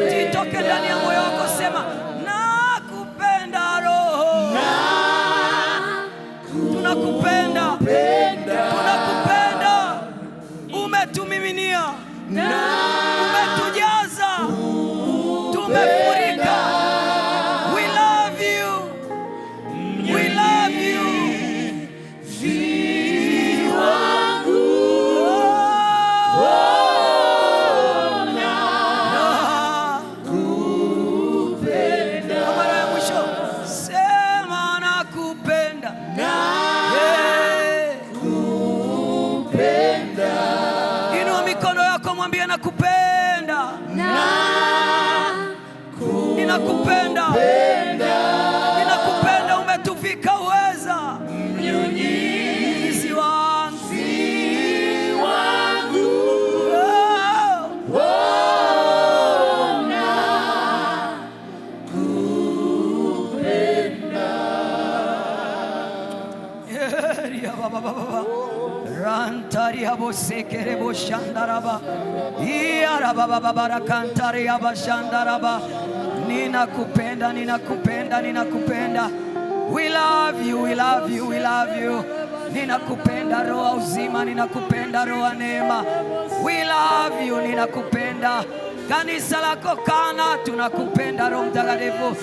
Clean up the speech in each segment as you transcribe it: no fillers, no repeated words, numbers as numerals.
sauti itoke ndani ya moyo wako, sema nakupenda Roho, tunakupenda, tunakupenda, umetumiminia, umetujaza, tumefurika. We love you, we love you. Mwambie nakupenda, ninakupenda, ninakupenda, umetuvika uweza, mnyunyizi wangu, Rantari abo sekere bo shandaraba, iaraba baba barakantari aba shandaraba. Ninakupenda, ninakupenda, ninakupenda. We love you, we love you, we love you. Ninakupenda roho uzima, ninakupenda roho neema. We love you, ninakupenda. Kanisa lako Kana, tunakupenda Roho Mtakatifu.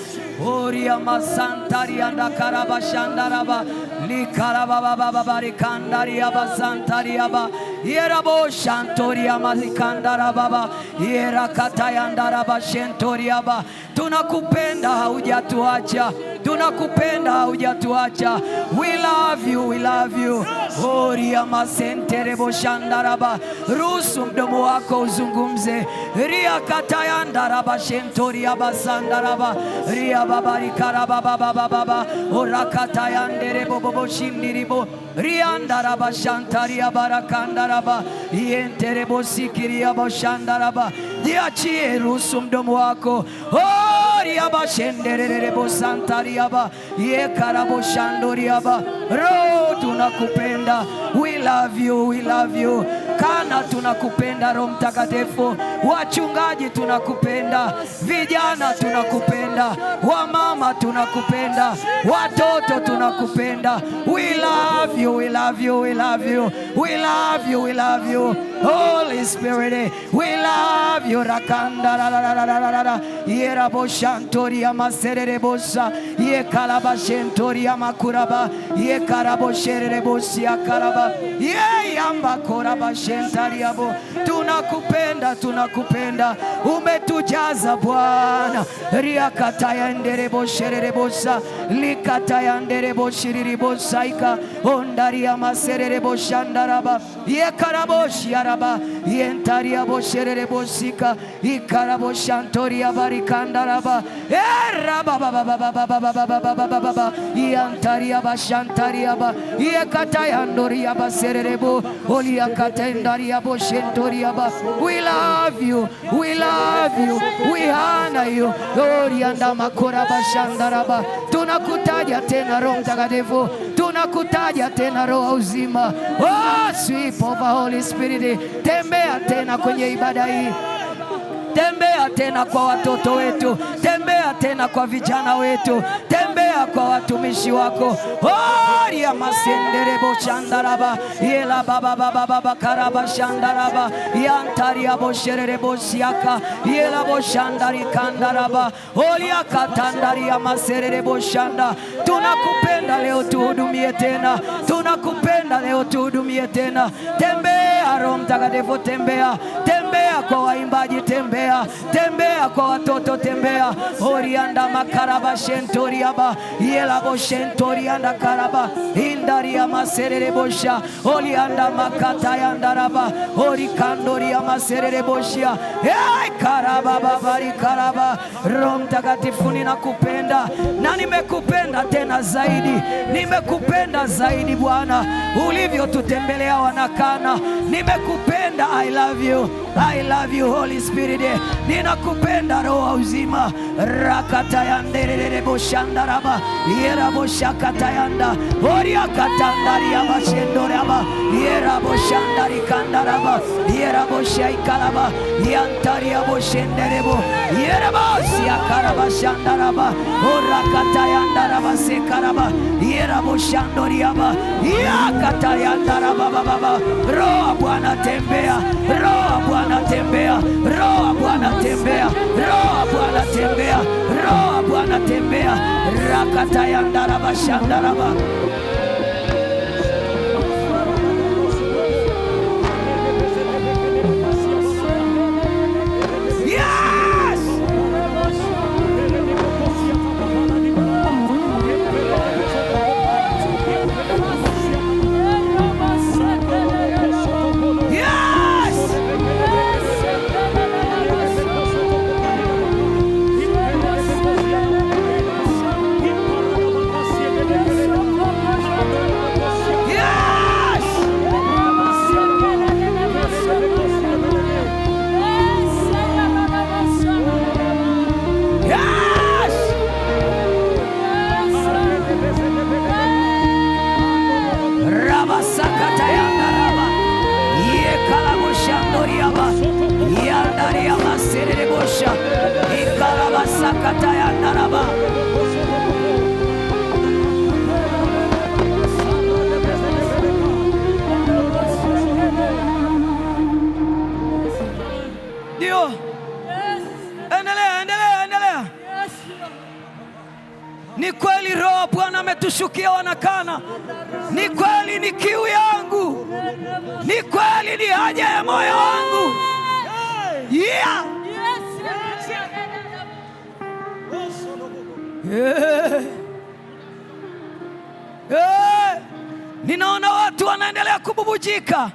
Oria masantari anda karaba shandaraba, likaraba baba baba kandari aba santari aba, yerabo shantori ama likandara baba, yerakatayandara shentori aba. Tunakupenda, hujatuacha. Tunakupenda, hujatuacha. We love you, we love you. Oria masentere bo shandaraba, ruhusu mdomo wako uzungumze. Ria katayandaraba shentori aba sandaraba, ria babari karaba baba baba, orakatayandere bobo shindiribo, riandaraba shantaria barakandaraba, yentere bo sikiria bo shandaraba. Jiachie, ruhusu mdomo wako. Oria bashenderere bo santariaba, yekarabo shandoriaba. Roho tunakupenda, we love you, we love you. Kana tunakupenda Roho Mtakatifu. Wachungaji tunakupenda, vijana tunakupenda, wamama tunakupenda, watoto tunakupenda. We love you, we love you, we love you, we love you, we love you. Holy Spirit, we love you. Rakanda la la la la la la, yerabo shantoria maserere bosa, ye kalaba shentoria makuraba, ye karabo sherere bosia karaba, ye yamba koraba shentariabo. Tunakupenda, tunakupenda, umetujaza Bwana. Riakataya nderebo sherere bosa, likataya nderebo shiriri bosa ika, ondaria maserere boshandaraba, ye karabo shiaraba, yentaria bosherere bosika, ikarabo shantoria barikandaraba, eraba baba baba baba baba baba baba, yantaria bashantaria ba, yekataya ndoria basererebo, olia katendaria boshentoria ba. We love you, we love you, we honor you. Orianda makora bashandaraba. Tunakutaja tena Roho Mtakatifu, tunakutaja tena Roho uzima. Oh, sweep of the Holy Spirit. Tembea tena kwenye ibada hii. Tembea tena kwa watoto wetu, tembea tena kwa vijana wetu, tembea kwa watumishi wako. Oria masendere bo chandaraba, yela baba baba baba karaba shandaraba, yantaria bo sherere bo siaka, yela bo shandari kandaraba, olia katandaria maserere bo shanda. Tunakupenda leo, tuhudumie tena. Tunakupenda leo, tuhudumie tena. Tembea Roho Mtakatifu, tembea. Tembea kwa waimbaji, tembea. Tembea kwa watoto, tembea. Orianda makaraba shentoriaba, yela bo shentorianda karaba, indaria maserere bosha, olianda makata yandaraba, orikandoria maserere boshia, karaba babari karaba. Roho Mtakatifu, ninakupenda na nimekupenda tena zaidi. Nimekupenda zaidi Bwana, ulivyotutembelea wanakana. Nimekupenda ninakupenda. I love you, I love you Holy Spirit. Ninakupenda Roho wa uzima. Rakatayandere boshandaraba yera boshakatayanda oria katandaria bashendoraba yera boshandari kandaraba yera boshaikalaba yantaria boshenderebo yera bosia karaba shandaraba ora katayandaraba sekaraba yera boshandoriaba yakatayandaraba baba. Roho Bwana tembea, Roho Bwana tembea, Roho Bwana tembea, Roho Bwana tembea, Roho Bwana tembea. Rakatayandaraba shandaraba. Ndio. Endelea. Ni kweli Roho Bwana ametushukia wanakana. Ni kweli ni kiu yangu. Ni kweli ni haja ya moyo wangu. Yeah. Ninaona watu wanaendelea kububujika.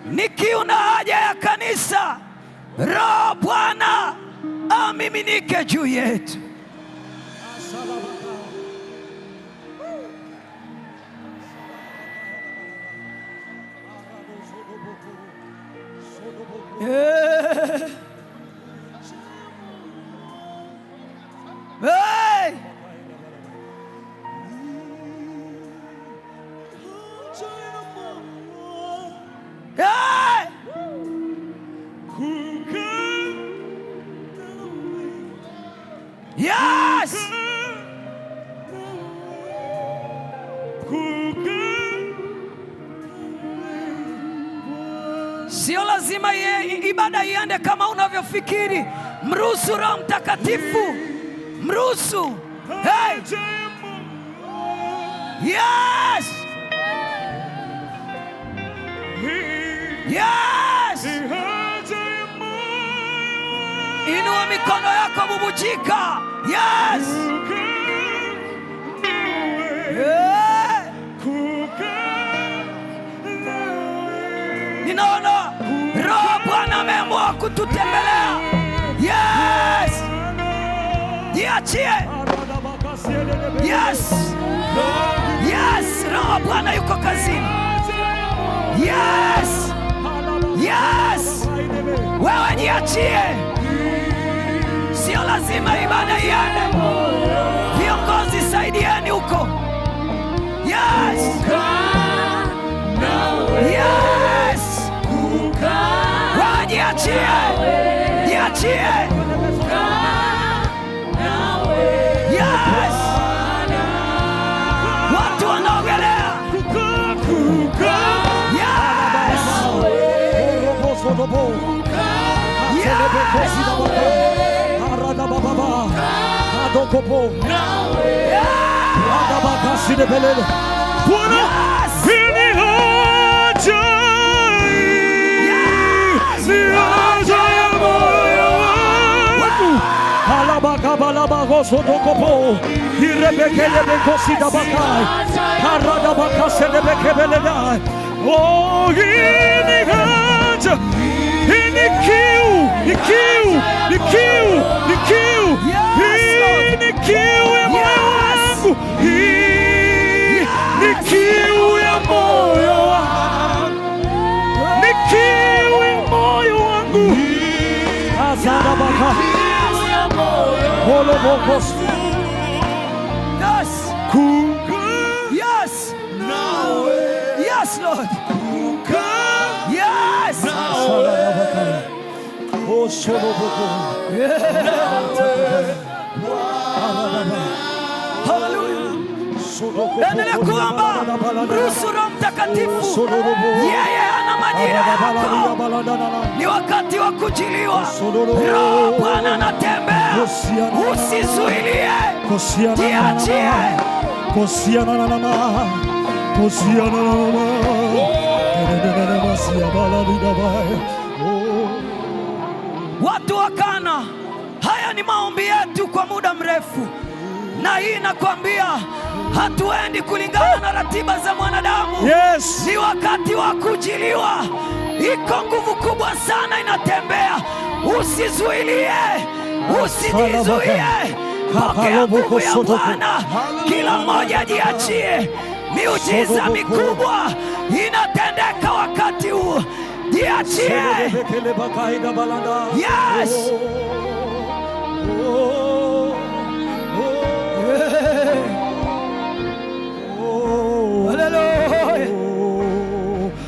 Ni kiu na haja ya kanisa. Roho Bwana aminike juu yetu. Hey! Hey! Yes! Sio lazima ibada iende kama unavyofikiri. Mruhusu Roho Mtakatifu. Mruhusu. Hey! Yes! Yes! Inua mikono yako, bubujika. Yes! Yeah! Ninaona Roho Bwana ameamua kututembelea. Yes! Jiachie. Yes! Yes! Roho Bwana yuko kazini. Yes! Yes! Wewe jiachie. Sio lazima ibada iende. Viongozi saidieni huko. Yes! Yes! Wewe jiachie. Jiachie. Yes! Watu wanaogelea. Yes! Ni kiu ya moyo wangu. Yes. Yes, Lord. Yes. Hallelujah. Endelea kuomba, ruhusu Roho Mtakatifu. Yeye ana majira yako. Ni wakati wa kujiliwa. Roho Bwana anatembea. Usizuilie. Jiachie. Watu wa Kana, haya ni maombi yetu kwa muda mrefu, na hii nakwambia, hatuendi kulingana na ratiba za mwanadamu. Yes. Ni wakati wa kujiliwa. Iko nguvu kubwa sana inatembea. Usizuilie, usijizuie. Pokea nguvu ya Bwana. Kila mmoja jiachie. Miujiza mikubwa inatendeka wakati huu. Jiachie. Yes.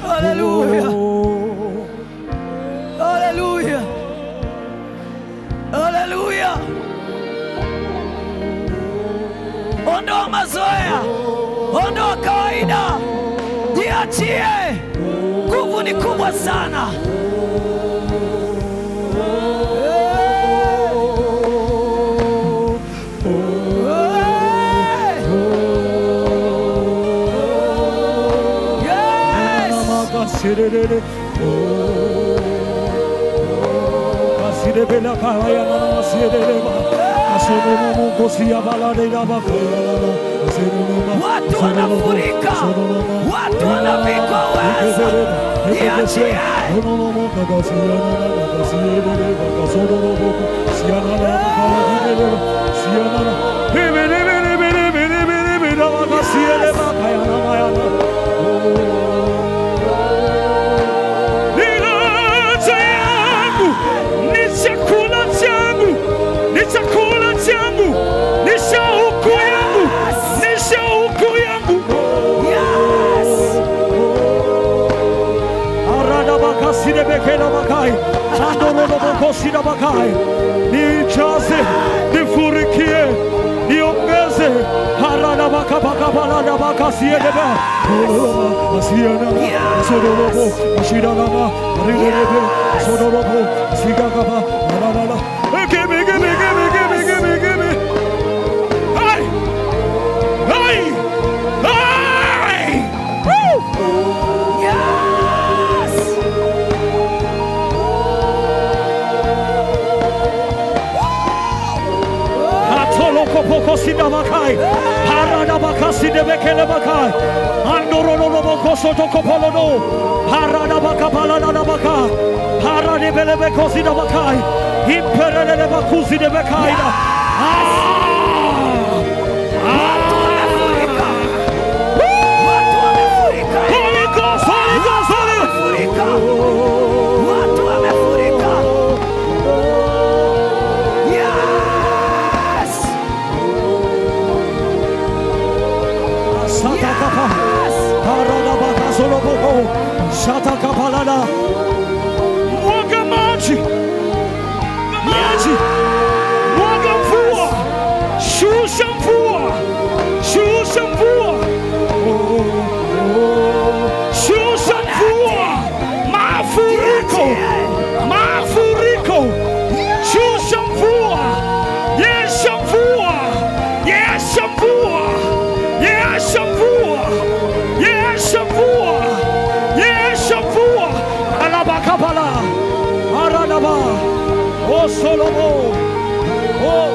Hallelujah. Hallelujah. Hallelujah. Ondoa mazoea. Ondoa kawaida. Jiachie. Nguvu ni kubwa sana. Watu wanafurika, watu wanavikwa uwezo. Niachie. Nijaze, nifurikie, niongeze. Sida bakai, harada bakasi de bekele bakai, andoro no bokoso to kopolono, harada bakapala na baka, harade bele bekosi da bakai, imperele de bakusi de bekai da. Watu wamefurika. Watu wamefurika. Holy Ghost, Holy Ghost, Holy Wamefurika. Watu wamefurika. Shata kapalada, mwaga maji, maji, mwaga mvua, shusha mvua, shusha mvua, shusha mvua, mafuriko, mafuriko, shusha mvua, yesha mvua, yesha mvua, yesha mvua, yesha mvua. Alabakabala, Aranaba, O Solomo, O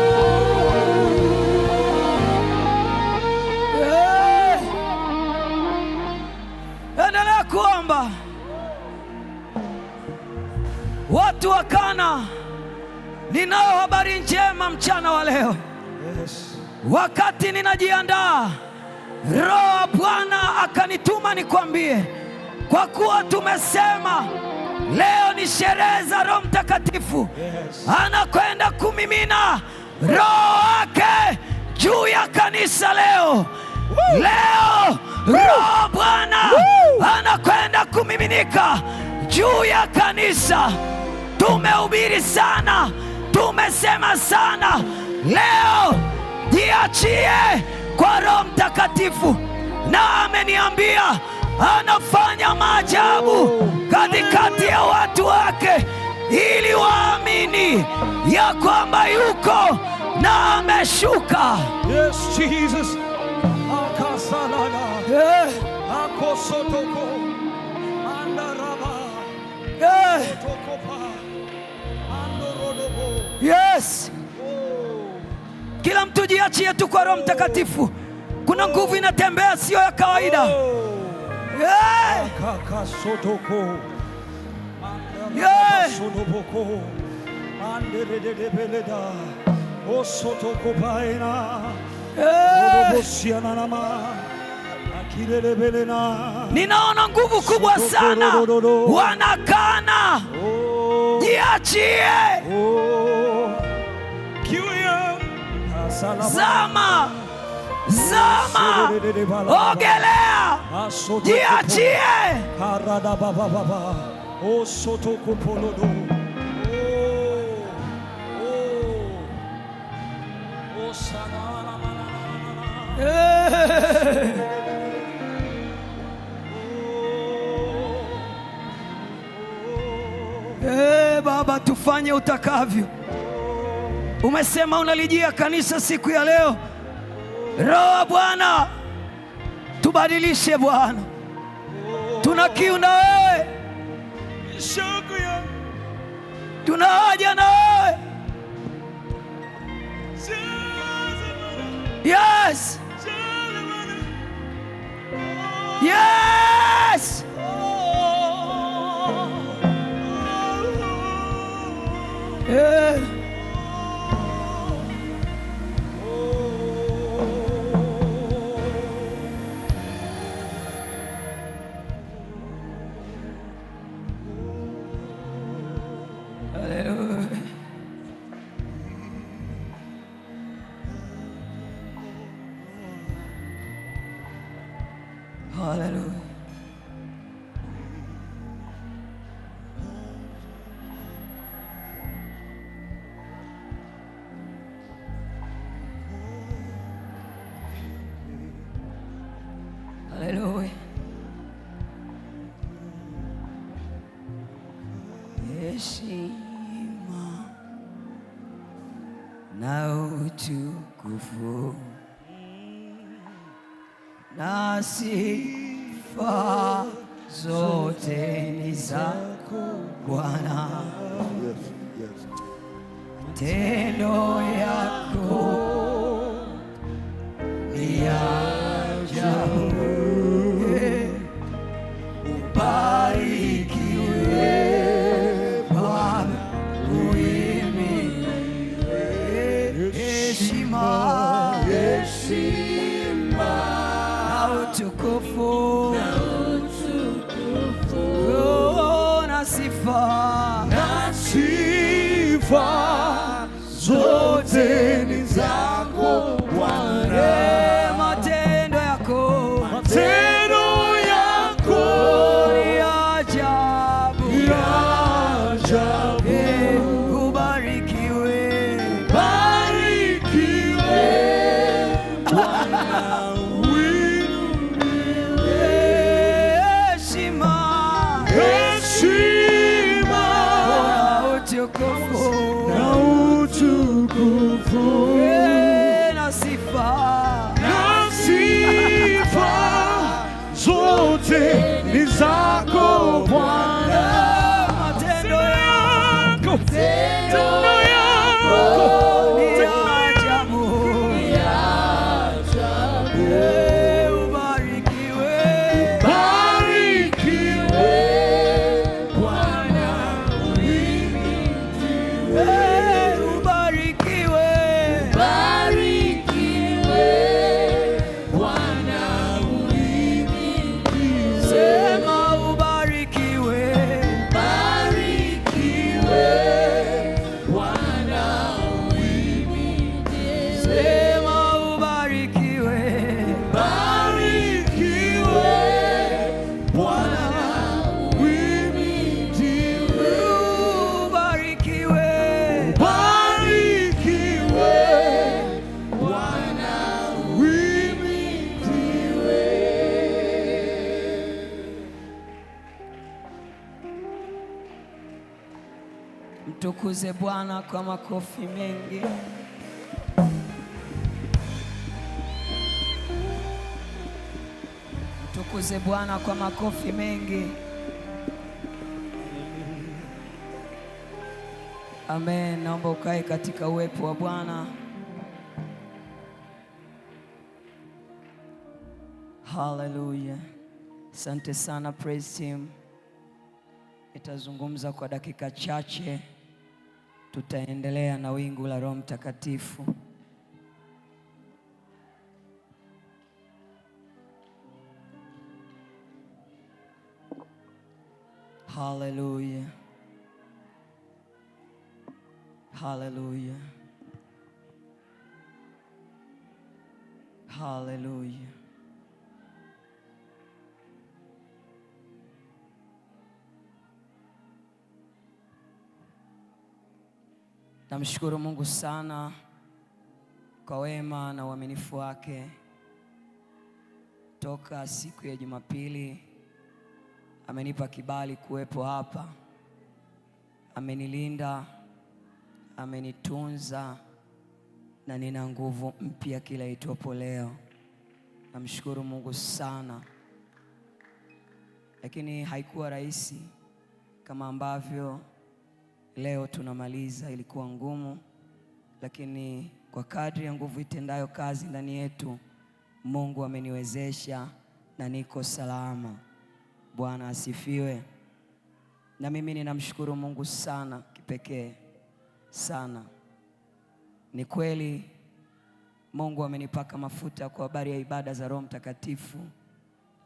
endelea kuomba. Watu wa Kana, ninao habari njema mchana wa leo. Wakati ninajiandaa, Roho Bwana akanituma nikwambie, kwa kuwa tumesema Leo ni sherehe za Roho Mtakatifu. Anakwenda kumimina Roho wake juu ya kanisa leo. Leo Roho Bwana anakwenda kumiminika juu ya kanisa. Tumehubiri sana, tumesema sana. Leo jiachie kwa Roho Mtakatifu, na ameniambia anafanya maajabu katikati ya watu wake, ili waamini ya kwamba yuko na ameshuka. Yes, Jesus. Akasalala. Akosotoko. Andaraba. Tokopa. Andorodobo. Yes. Kila mtu jiachie tu kwa Roho Mtakatifu. Kuna nguvu inatembea, sio ya kawaida. Kakasotoko. Sodoboko. Anderedebeleda. Osotoko baina. Ninaona nguvu kubwa sana. Wanakana. Jiachie. Zama. Zama. Ogelea. Jiachie. Baba, tufanye utakavyo. Umesema unalijia kanisa siku ya leo. Roho Bwana, tubadilishe Bwana. Tuna kiu na wewe, tuna haja na wewe. Yes. Yes. Hallelujah. Hallelujah. Heshima na utukufu na sifa zote ni zako Bwana. Matendo yako ni ajabu. Ubarikiwe Bwana, uhimidiwe. Heshima na utukufu na sifa zote ni zako Bwana. Matendo yako ni ajabu. Ubarikiwe Bwana, heshima na utukufu Mtukuze Bwana kwa makofi mengi. Mtukuze Bwana kwa makofi mengi. Amen. Naomba ukae katika uwepo wa Bwana. Hallelujah. Asante sana praise team. Nitazungumza kwa dakika chache, tutaendelea na wingu la Roho Mtakatifu. Hallelujah. Hallelujah. Hallelujah. Namshukuru Mungu sana kwa wema na uaminifu wake. Toka siku ya Jumapili amenipa kibali kuwepo hapa. Amenilinda, amenitunza na nina nguvu mpya kila itwapo leo. Namshukuru Mungu sana. Lakini haikuwa rahisi kama ambavyo leo tunamaliza, ilikuwa ngumu, lakini kwa kadri ya nguvu itendayo kazi ndani yetu, Mungu ameniwezesha na niko salama. Bwana asifiwe. Na mimi ninamshukuru Mungu sana kipekee sana. Ni kweli Mungu amenipaka mafuta kwa habari ya ibada za Roho Mtakatifu,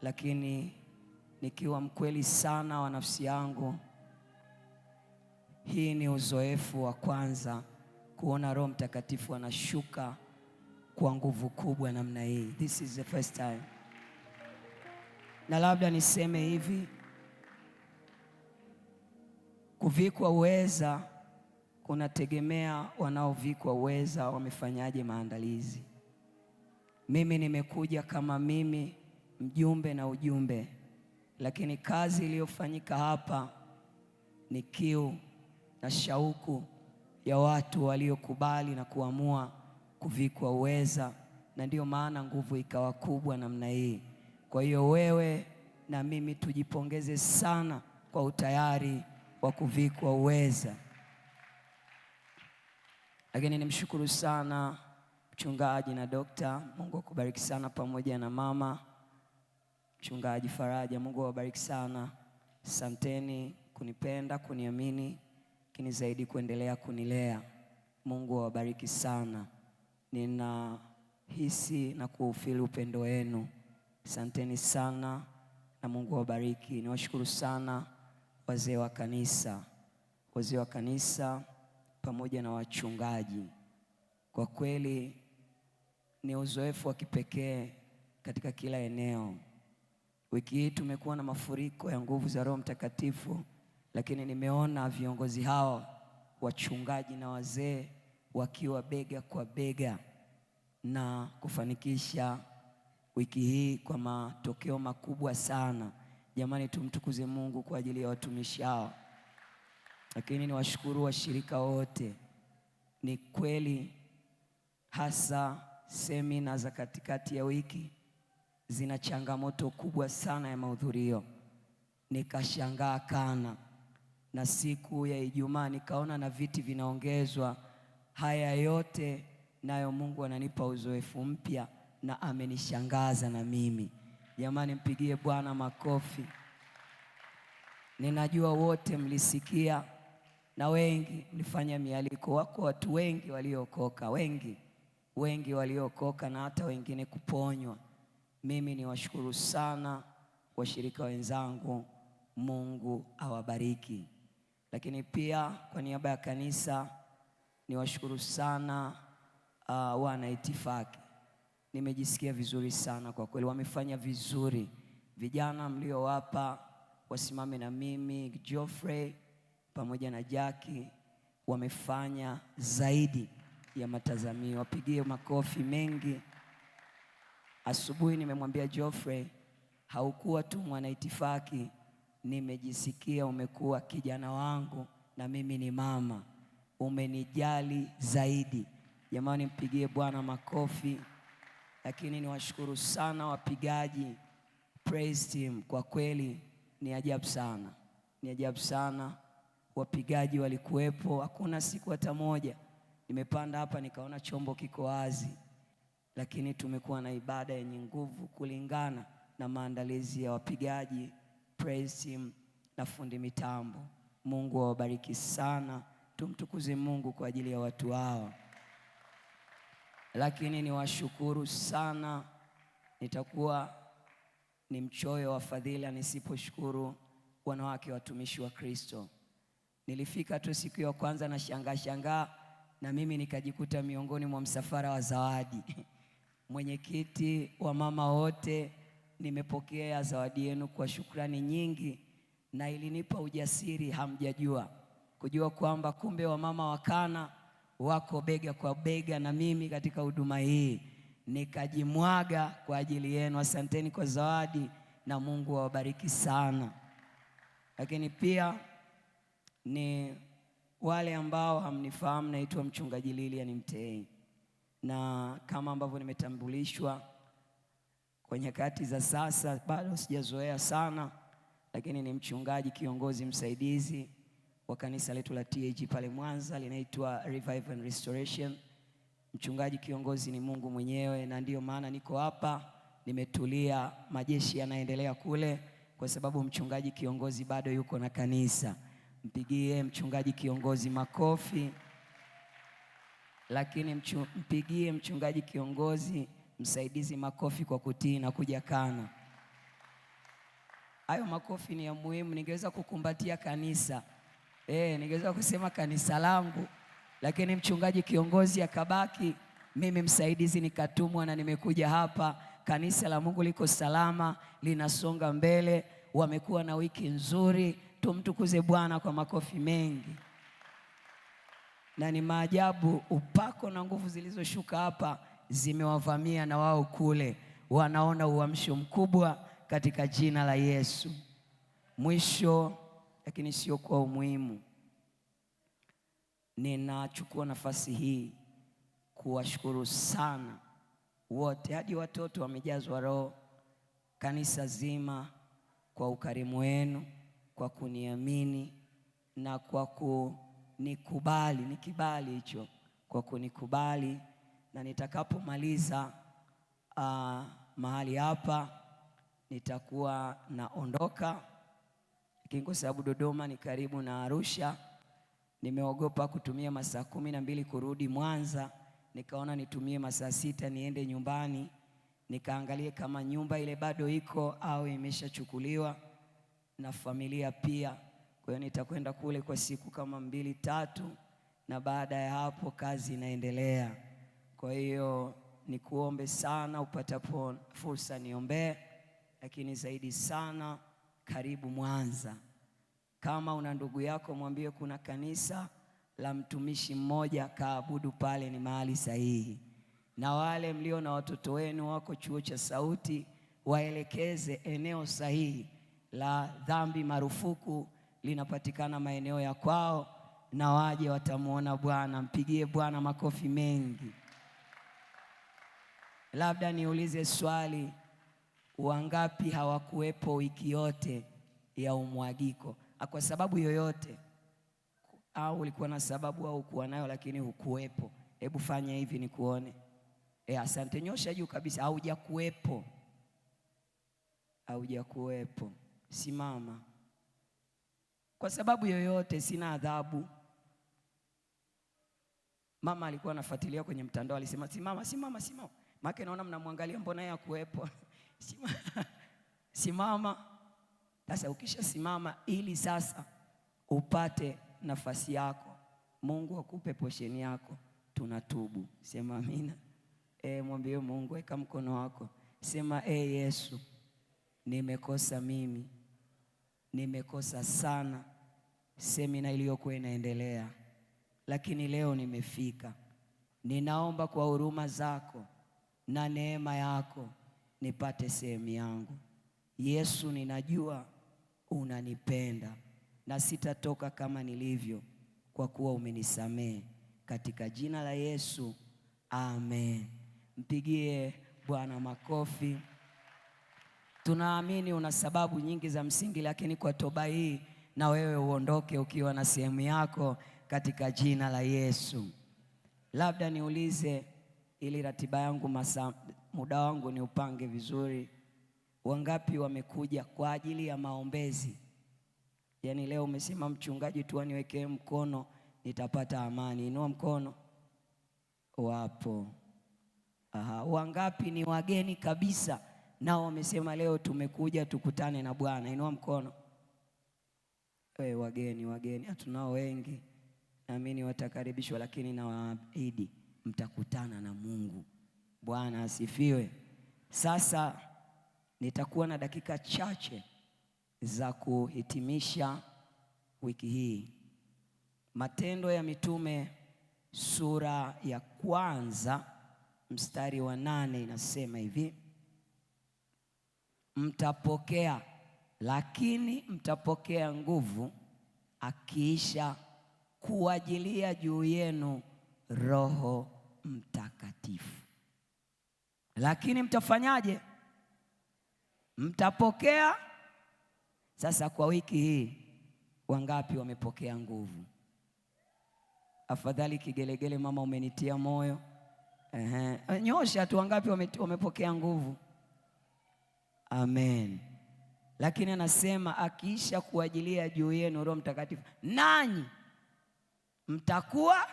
lakini nikiwa mkweli sana wa nafsi yangu, hii ni uzoefu wa kwanza kuona Roho Mtakatifu anashuka kwa nguvu kubwa namna hii. This is the first time. Na labda niseme hivi, kuvikwa uweza kunategemea wanaovikwa uweza wamefanyaje maandalizi. Mimi nimekuja kama mimi, mjumbe na ujumbe, lakini kazi iliyofanyika hapa ni kiu na shauku ya watu waliokubali na kuamua kuvikwa uweza, na ndio maana nguvu ikawa kubwa namna hii. Kwa hiyo wewe na mimi tujipongeze sana kwa utayari wa kuvikwa uweza. Lakini nimshukuru sana mchungaji na dokta. Mungu akubariki sana, pamoja na mama mchungaji Faraja. Mungu awabariki sana. Asanteni kunipenda, kuniamini, lakini zaidi kuendelea kunilea. Mungu awabariki sana. Ninahisi na kuufili upendo wenu. Asanteni sana na Mungu awabariki. Niwashukuru sana wazee wa kanisa pamoja na wachungaji. Kwa kweli ni uzoefu wa kipekee katika kila eneo. Wiki hii tumekuwa na mafuriko ya nguvu za Roho Mtakatifu, lakini nimeona viongozi hawa, wachungaji na wazee, wakiwa bega kwa bega na kufanikisha wiki hii kwa matokeo makubwa sana. Jamani, tumtukuze Mungu kwa ajili ya watumishi hao. Lakini ni washukuru washirika wote. Ni kweli hasa semina za katikati ya wiki zina changamoto kubwa sana ya mahudhurio. Nikashangaa kana, na siku ya Ijumaa nikaona na viti vinaongezwa. Haya yote nayo Mungu ananipa uzoefu mpya na amenishangaza na mimi. Jamani, mpigie Bwana makofi. Ninajua wote mlisikia na wengi mlifanya mialiko. Wako watu wengi waliokoka, wengi waliokoka na hata wengine kuponywa. Mimi niwashukuru sana washirika wenzangu. Mungu awabariki. Lakini pia kwa niaba ya kanisa niwashukuru sana wana itifaki. Nimejisikia vizuri sana kwa kweli, wamefanya vizuri. Vijana mliowapa wasimame na mimi, Geoffrey pamoja na Jackie, wamefanya zaidi ya matazamio. Wapigie makofi mengi. Asubuhi nimemwambia Geoffrey, haukuwa tu mwana itifaki, nimejisikia umekuwa kijana wangu na mimi ni mama. umenijali zaidi. Jamani, mpigie Bwana makofi. Lakini niwashukuru sana wapigaji praise team, kwa kweli ni ajabu sana, ni ajabu sana. Wapigaji walikuwepo, hakuna siku hata moja nimepanda hapa nikaona chombo kiko wazi, lakini tumekuwa na ibada yenye nguvu kulingana na maandalizi ya wapigaji praise team na fundi mitambo. Mungu awabariki sana, tumtukuze Mungu kwa ajili ya watu hawa. Lakini niwashukuru sana, nitakuwa ni mchoyo wa fadhila nisiposhukuru wanawake watumishi wa Kristo. Nilifika tu siku ya kwanza na shangaa na mimi nikajikuta miongoni mwa msafara wa zawadi. Mwenyekiti wa mama wote, nimepokea zawadi yenu kwa shukrani nyingi, na ilinipa ujasiri hamjajua, kujua kwamba kumbe wamama wa Kana wako bega kwa bega na mimi katika huduma hii. Nikajimwaga kwa ajili yenu. Asanteni kwa zawadi na Mungu awabariki sana. Lakini pia ni wale ambao hamnifahamu, naitwa mchungaji Lilian Mtei, na kama ambavyo nimetambulishwa kwa nyakati za sasa, bado sijazoea sana, lakini ni mchungaji kiongozi msaidizi wa kanisa letu la TAG pale Mwanza, linaitwa Revive and Restoration. Mchungaji kiongozi ni Mungu mwenyewe, na ndiyo maana niko hapa nimetulia. Majeshi yanaendelea kule kwa sababu mchungaji kiongozi bado yuko na kanisa. Mpigie mchungaji kiongozi makofi. Lakini mpigie mchungaji kiongozi msaidizi makofi kwa kutii na kuja Kana. Hayo makofi ni ya muhimu. Ningeweza kukumbatia kanisa, ningeweza kusema kanisa langu, lakini mchungaji kiongozi akabaki, mimi msaidizi nikatumwa na nimekuja hapa. Kanisa la Mungu liko salama, linasonga mbele, wamekuwa na wiki nzuri. Tumtukuze Bwana kwa makofi mengi. Na ni maajabu, upako na nguvu zilizoshuka hapa zimewavamia na wao kule, wanaona uamsho mkubwa katika jina la Yesu. Mwisho lakini sio kwa umuhimu, ninachukua nafasi hii kuwashukuru sana wote, hadi watoto wamejazwa roho, kanisa zima, kwa ukarimu wenu, kwa kuniamini na kwa kunikubali. Ni kibali hicho, kwa kunikubali. Na nitakapomaliza mahali hapa nitakuwa naondoka, lakini kwa sababu Dodoma ni karibu na Arusha, nimeogopa kutumia masaa 12 kurudi Mwanza. Nikaona nitumie masaa 6 niende nyumbani, nikaangalie kama nyumba ile bado iko au imeshachukuliwa na familia pia. Kwa hiyo nitakwenda kule kwa siku kama 2-3, na baada ya hapo kazi inaendelea. Kwa hiyo nikuombe sana, upatapo fursa niombee, lakini zaidi sana karibu Mwanza. Kama una ndugu yako mwambie kuna kanisa la mtumishi mmoja, kaabudu pale, ni mahali sahihi. Na wale mlio na watoto wenu wako chuo cha sauti, waelekeze eneo sahihi la dhambi marufuku, linapatikana maeneo ya kwao, na waje watamuona Bwana. Mpigie Bwana makofi mengi. Labda niulize swali, wangapi hawakuwepo wiki yote ya umwagiko? Kwa sababu yoyote, au ulikuwa na sababu au kuwa nayo lakini hukuwepo? Hebu fanya hivi nikuone. Asante, nyosha juu kabisa. Haujakuwepo, haujakuwepo. Simama. Kwa sababu yoyote, sina adhabu. Mama alikuwa anafuatilia kwenye mtandao, alisema simama, simama, simama. Maana naona mnamwangalia, mbona yeye hakuwepo? Simama. Sasa ukisha simama, ili sasa upate nafasi yako, Mungu akupe posheni yako, tunatubu. Sema amina. Mwambie Mungu, weka mkono wako, sema Yesu, nimekosa mimi, nimekosa sana. Semina iliyokuwa inaendelea, lakini leo nimefika. Ninaomba kwa huruma zako na neema yako nipate sehemu yangu. Yesu, ninajua unanipenda na sitatoka kama nilivyo kwa kuwa umenisamehe. Katika jina la Yesu, amen. Mpigie Bwana makofi. Tunaamini una sababu nyingi za msingi, lakini kwa toba hii na wewe uondoke ukiwa na sehemu yako katika jina la Yesu. Labda niulize, ili ratiba yangu muda wangu ni upange vizuri, wangapi wamekuja kwa ajili ya maombezi? Yaani leo umesema mchungaji tu aniwekee mkono nitapata amani. Inua mkono. Wapo. Aha, wangapi ni wageni kabisa nao wamesema leo tumekuja tukutane na Bwana? Inua mkono. Wageni hatunao wengi, naamini watakaribishwa, lakini nawaahidi mtakutana na Mungu. Bwana asifiwe. Sasa nitakuwa na dakika chache za kuhitimisha wiki hii. Matendo ya Mitume sura ya 1 mstari wa 8 inasema hivi: mtapokea, lakini mtapokea nguvu akiisha kuajilia juu yenu Roho Mtakatifu. Lakini mtafanyaje? Mtapokea. Sasa kwa wiki hii wangapi wamepokea nguvu? Afadhali kigelegele, mama, umenitia moyo. Nyosha tu, wangapi wamepokea nguvu? Amen. Lakini anasema akiisha kuajilia juu yenu Roho Mtakatifu, nanyi mtakuwa,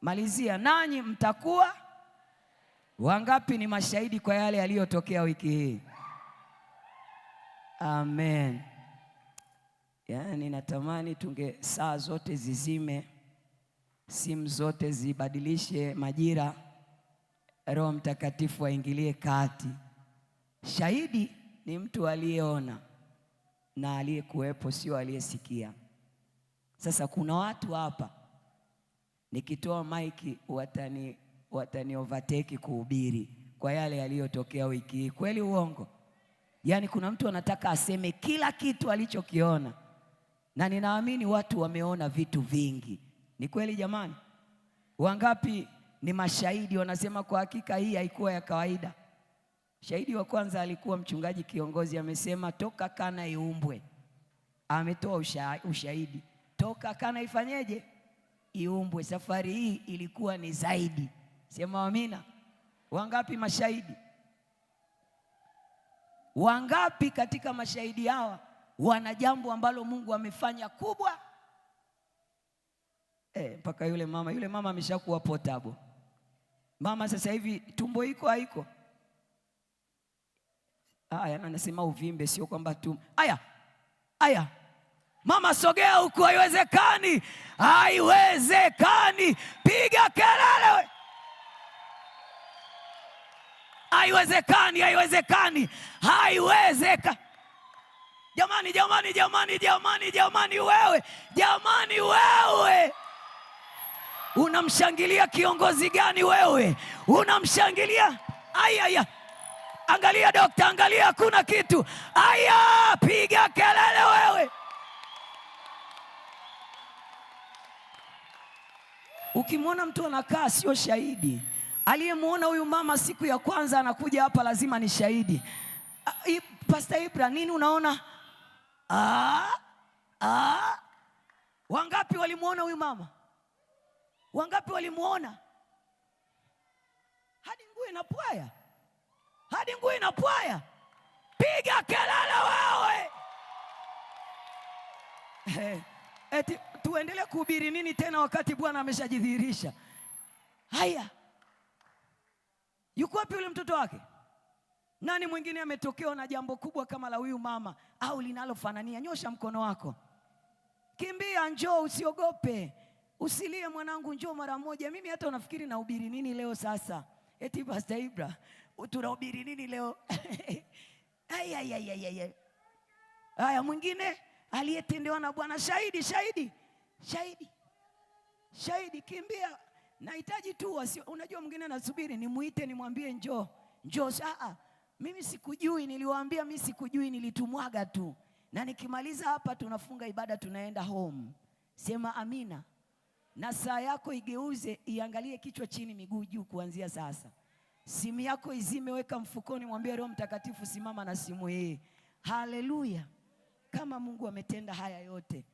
malizia, nanyi mtakuwa. Wangapi ni mashahidi kwa yale yaliyotokea wiki hii? Amen. Yaani natamani saa zote zizime, simu zote zibadilishe majira, Roho Mtakatifu aingilie kati. Shahidi ni mtu aliyeona na aliyekuwepo, sio aliyesikia. Sasa kuna watu hapa nikitoa maiki watani overtake kuhubiri kwa yale yaliyotokea wiki hii. Kweli uongo? Yaani kuna mtu anataka aseme kila kitu alichokiona, na ninaamini watu wameona vitu vingi. Ni kweli jamani? Wangapi ni mashahidi wanasema kwa hakika hii haikuwa ya kawaida? Shahidi wa kwanza alikuwa mchungaji kiongozi, amesema toka Kana iumbwe. Ametoa ushahidi toka Kana ifanyeje? Iumbwe. Safari hii ilikuwa ni zaidi. Sema amina. Wangapi mashahidi? Wangapi katika mashahidi hawa wana jambo ambalo Mungu amefanya kubwa? Mpaka yule mama ameshakuwa potable. Mama sasa hivi tumbo iko haiko? Anasema uvimbe, sio kwamba tu. Aya. Mama sogea huku, haiwezekani. Haiwezekani. Piga kelele. Haiwezekani. Haiwezekani. Jamani wewe. Jamani wewe. Unamshangilia kiongozi gani wewe? Unamshangilia? Aya. Angalia dokta, angalia, hakuna kitu. Aya, piga kelele wewe. Ukimwona mtu anakaa sio shahidi. Aliyemwona huyu mama siku ya kwanza anakuja hapa lazima ni shahidi. Pastor Ibra, nini unaona? Wangapi walimuona huyu mama? Wangapi walimuona? Hadi nguo inapwaya. Piga kelele wewe. Eti tuendelee kuhubiri nini tena wakati Bwana ameshajidhihirisha? Haya. Yuko wapi yule mtoto wake? Nani mwingine ametokewa na jambo kubwa kama la huyu mama au linalofanania? Nyosha mkono wako. Kimbia, njoo, usiogope. Usilie mwanangu, njoo mara moja. Mimi hata unafikiri nahubiri nini leo sasa? Eti Pastor Ibra, tunahubiri nini leo? Haya, mwingine aliyetendewa na Bwana, shahidi, kimbia. Nahitaji tu, unajua mwingine anasubiri nimuite nimwambie njoo. Mimi sikujui, niliwaambia mimi sikujui, nilitumwaga tu. Na nikimaliza hapa tunafunga ibada tunaenda home. Sema amina. Na saa yako igeuze, iangalie kichwa chini, miguu juu kuanzia sasa. Simu yako izime, weka mfukoni, mwambie Roho Mtakatifu simama na simu hii. Haleluya. Kama Mungu ametenda haya yote,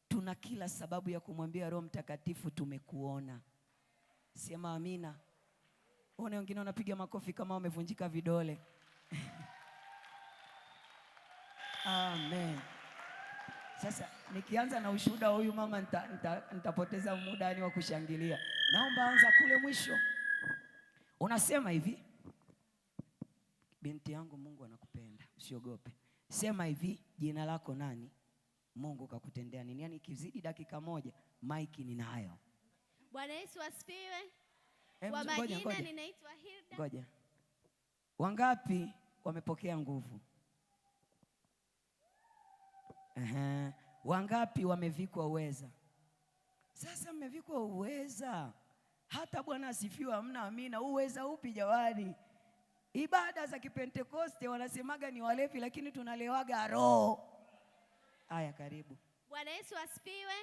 tuna kila sababu ya kumwambia Roho Mtakatifu tumekuona. Sema amina. Ona wengine wanapiga makofi kama wamevunjika vidole. Amen. Sasa nikianza na ushuhuda wa huyu mama nitapoteza muda yani wa kushangilia. Naomba anza kule mwisho. Unasema hivi, binti yangu, Mungu anakupenda, usiogope. Sema hivi, jina lako nani? Mungu kakutendea nini? Yani ikizidi dakika moja, maiki ninayo. Bwana Yesu asifiwe. Kwa majina ninaitwa Hilda. Ngoja. Wangapi wamepokea nguvu? Wangapi wamevikwa uweza? Sasa mmevikwa uweza. Hata Bwana asifiwe, hamna amina. Uweza upi jawadi? Ibada za Kipentekoste wanasemaga ni walevi, lakini tunalewaga roho. Aya, karibu. Bwana Yesu asifiwe.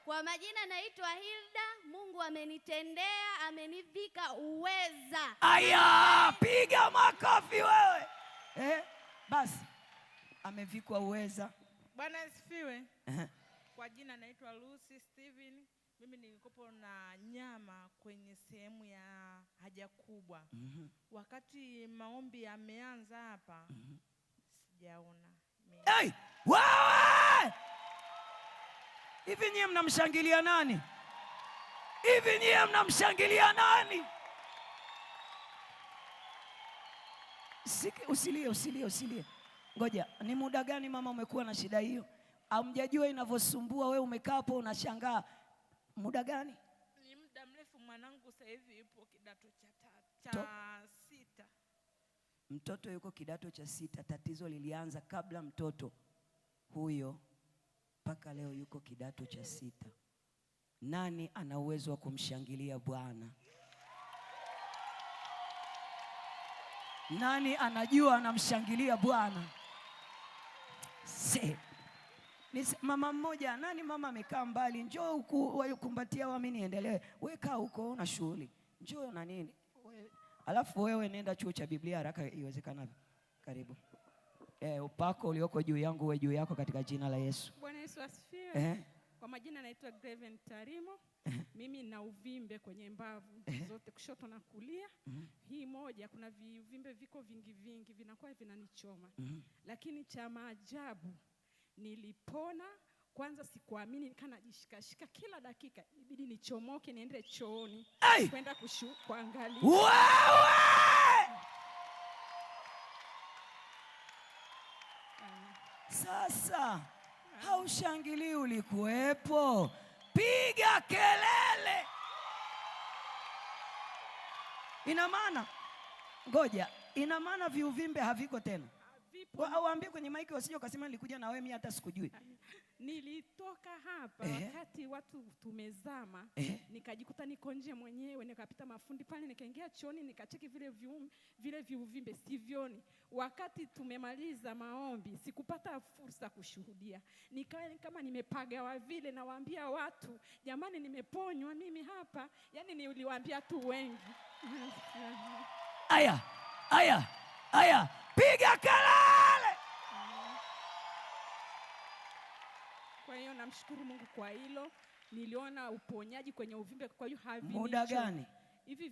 Kwa majina naitwa Hilda. Mungu amenitendea, amenivika uweza. Aya, piga makofi wewe. Basi amevikwa uweza. Bwana asifiwe. Kwa jina naitwa Lucy Steven. Mimi nilikopo na nyama kwenye sehemu ya haja kubwa. Wakati maombi yameanza hapa, sijaona. Hey! Wewe! Hivi nyie mnamshangilia nani? Hivi nyie mnamshangilia nani? Usilie. Ngoja, ni muda gani mama umekuwa na shida hiyo? Hamjajua inavyosumbua, wewe umekaa hapo unashangaa. Muda gani? Ni muda mrefu. Mwanangu sasa hivi yupo kidato cha 6. Mtoto yuko kidato cha 6. Tatizo lilianza kabla mtoto huyo, mpaka leo yuko kidato cha 6. Nani ana uwezo wa kumshangilia Bwana? Nani anajua anamshangilia Bwana? Mama mmoja, nani mama amekaa mbali, njoo huku wakumbatia wami niendelee. Wewe kaa huko una shughuli. Njoo na nini? Alafu wewe nenda chuo cha Biblia haraka iwezekanavyo. Karibu. Upako ulioko juu yangu uwe juu yako katika jina la Yesu. Bwana Yesu asifiwe. Kwa majina naitwa Greven Tarimo. Mimi na uvimbe kwenye mbavu zote, kushoto na kulia. Hii moja, kuna vivimbe viko vingi vinakuwa vinanichoma. Lakini cha maajabu, nilipona. Kwanza sikuamini, nikanajishikashika kila dakika, ibidi nichomoke niende chooni kwenda kuangalia. Wewe! Sasa haushangilii, ulikuwepo. Piga kelele. Ina maana, ngoja, ina maana viuvimbe haviko tena. Waambie kwenye maiki wasije ukasema nilikuja na wewe mimi hata sikujui. Nilitoka hapa wakati watu tumezama, nikajikuta niko nje mwenyewe, nikapita mafundi pale, nikaingia chooni, nikacheki vile viuvimbe sivioni. Wakati tumemaliza maombi, sikupata fursa kushuhudia. Nikawa kama nimepagawa vile, nawaambia watu, jamani nimeponywa mimi hapa. Yaani niliwaambia tu wengi. Aya, piga kelele. Kwa hiyo namshukuru Mungu kwa hilo. Niliona uponyaji kwenye uvimbe, kwa hiyo muda gani? Hivi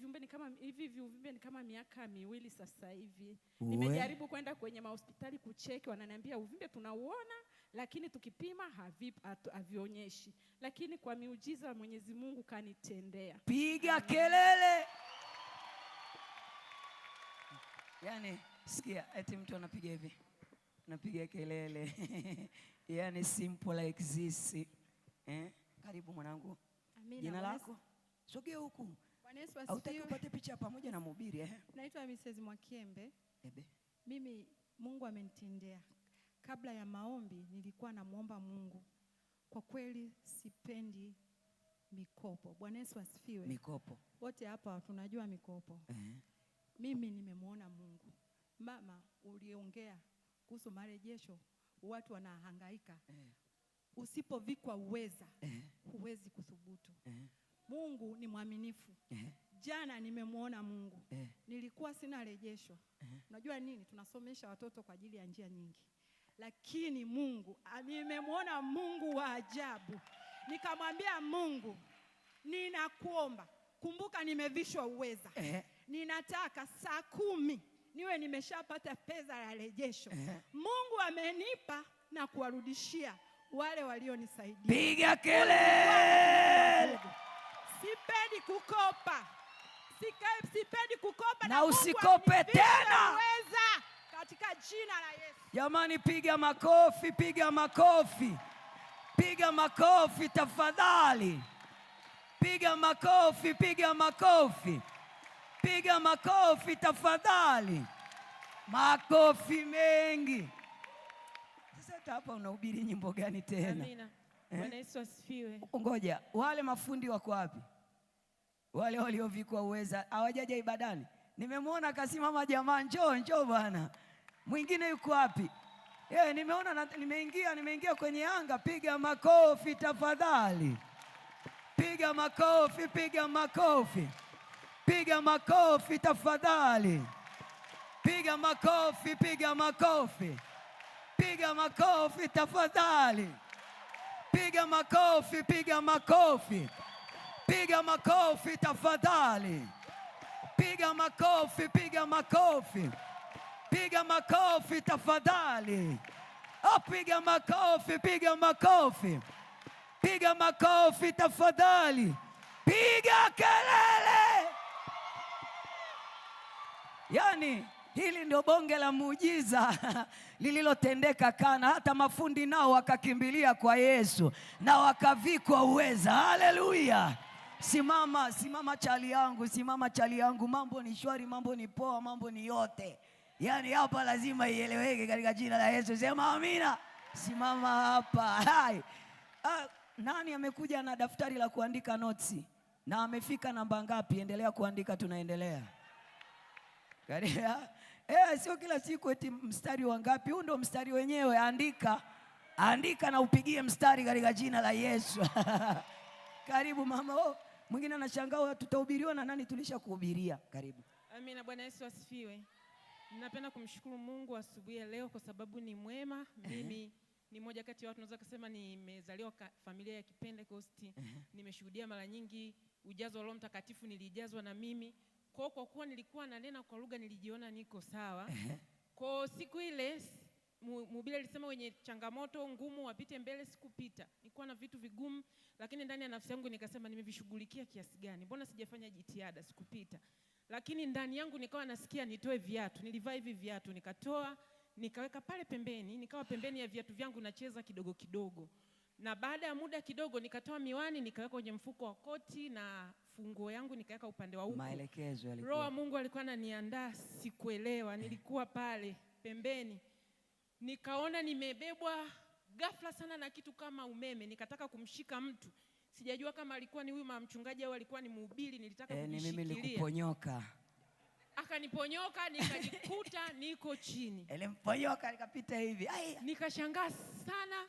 viuvimbe ni kama miaka 2 sasa hivi. Nimejaribu kwenda kwenye mahospitali kucheki, wananiambia uvimbe tunauona, lakini tukipima havionyeshi. Lakini kwa miujiza Mwenyezi Mungu kanitendea. Piga kelele. Yani sikia, eti mtu anapiga hivi, anapiga kelele. Yani simple like this. Karibu mwanangu. Amina. Jina lako? Sogea huku. Bwana Yesu asifiwe. Hautaki upate picha pamoja na mhubiri Naitwa Mrs. Mwakiembe. Ebe. Mimi Mungu amenitendea. Kabla ya maombi nilikuwa namuomba Mungu. Kwa kweli sipendi mikopo. Bwana Yesu asifiwe. Mikopo. Wote hapa tunajua mikopo. Mimi nimemuona Mungu. Mama, uliongea kuhusu marejesho, watu wanahangaika. usipovikwa uweza huwezi kuthubutu. Mungu ni mwaminifu. Jana nimemwona Mungu. Nilikuwa sina rejesho. Unajua nini? Tunasomesha watoto kwa ajili ya njia nyingi. Lakini Mungu, nimemwona Mungu wa ajabu. Nikamwambia Mungu, ninakuomba, kumbuka nimevishwa uweza. Ninataka saa 10 niwe nimeshapata pesa ya rejesho. Mungu amenipa na kuwarudishia wale walionisaidia. Piga kelele. Sipendi kukopa. Sipendi kukopa na usikope tena. Uweza katika jina la Yesu. Jamani, piga makofi, piga makofi. Piga makofi tafadhali. Piga makofi, piga makofi. Piga makofi tafadhali. Makofi mengi. Sasa hapa unahubiri nyimbo gani tena? Amina. Bwana Yesu asifiwe. Ngoja, wale mafundi wako wapi? Wale waliovikwa uweza hawajaja ibadani? Nimemwona akasimama jamaa, njoo bwana. Mwingine yuko wapi? Nimeona nimeingia kwenye anga. Piga makofi tafadhali. Piga makofi, piga makofi. Piga makofi tafadhali. Piga makofi, piga makofi. Piga makofi tafadhali. Piga makofi, piga makofi. Piga makofi tafadhali. Piga makofi, piga makofi. Piga makofi tafadhali. Piga makofi, piga makofi. Piga makofi tafadhali. Piga kelele. Yani hili ndio bonge la muujiza lililotendeka Kana. Hata mafundi nao wakakimbilia kwa Yesu na wakavikwa uweza. Haleluya. Simama chali yangu, simama chali yangu. Mambo ni shwari, mambo ni poa, mambo ni yote. Yani hapa lazima ieleweke katika jina la Yesu. Sema amina. Simama hapa. Hai. Nani amekuja na daftari la kuandika notes? Na amefika namba ngapi? Endelea kuandika, tunaendelea. Sio kila siku eti mstari wa ngapi. Huu ndio mstari wenyewe. Andika na upigie mstari katika jina la Yesu. Karibu mama. Mwingine anashangaa tutahubiriwa na nani? Tulishakuhubiria. Karibu. Amina. Bwana Yesu asifiwe. Ninapenda kumshukuru Mungu asubuhi ya leo kwa sababu ni mwema. Mimi ni moja kati ya watu naweza kusema nimezaliwa familia ya Kipentekosti. Nimeshuhudia mara nyingi ujazo wa Roho Mtakatifu, nilijazwa na mimi. Kwa kuwa nilikuwa nanena kwa lugha nilijiona niko sawa. Kwa siku ile mhubiri alisema wenye changamoto ngumu wapite mbele, sikupita. Nilikuwa na vitu vigumu, lakini ndani ya nafsi yangu nikasema nimevishughulikia kiasi gani? Mbona sijafanya jitihada? Sikupita. Lakini ndani yangu nikawa nasikia nitoe viatu. Nilivaa hivi viatu, nikatoa, nikaweka pale pembeni, nikawa pembeni ya viatu vyangu nacheza kidogo kidogo. Na baada ya muda kidogo nikatoa miwani, nikaweka kwenye mfuko wa koti na funguo yangu nikaweka upande wa huko. Maelekezo yalikuwa. Roho wa Mungu alikuwa ananiandaa, sikuelewa. Nilikuwa pale pembeni. Nikaona nimebebwa ghafla sana na kitu kama umeme. Nikataka kumshika mtu. Sijajua kama alikuwa ni huyu mama mchungaji au alikuwa ni mhubiri. Nilitaka kumshikilia. Ni mimi nilikuponyoka. Akaniponyoka, nikajikuta niko chini. Nilimponyoka nikapita hivi. Nikashangaa sana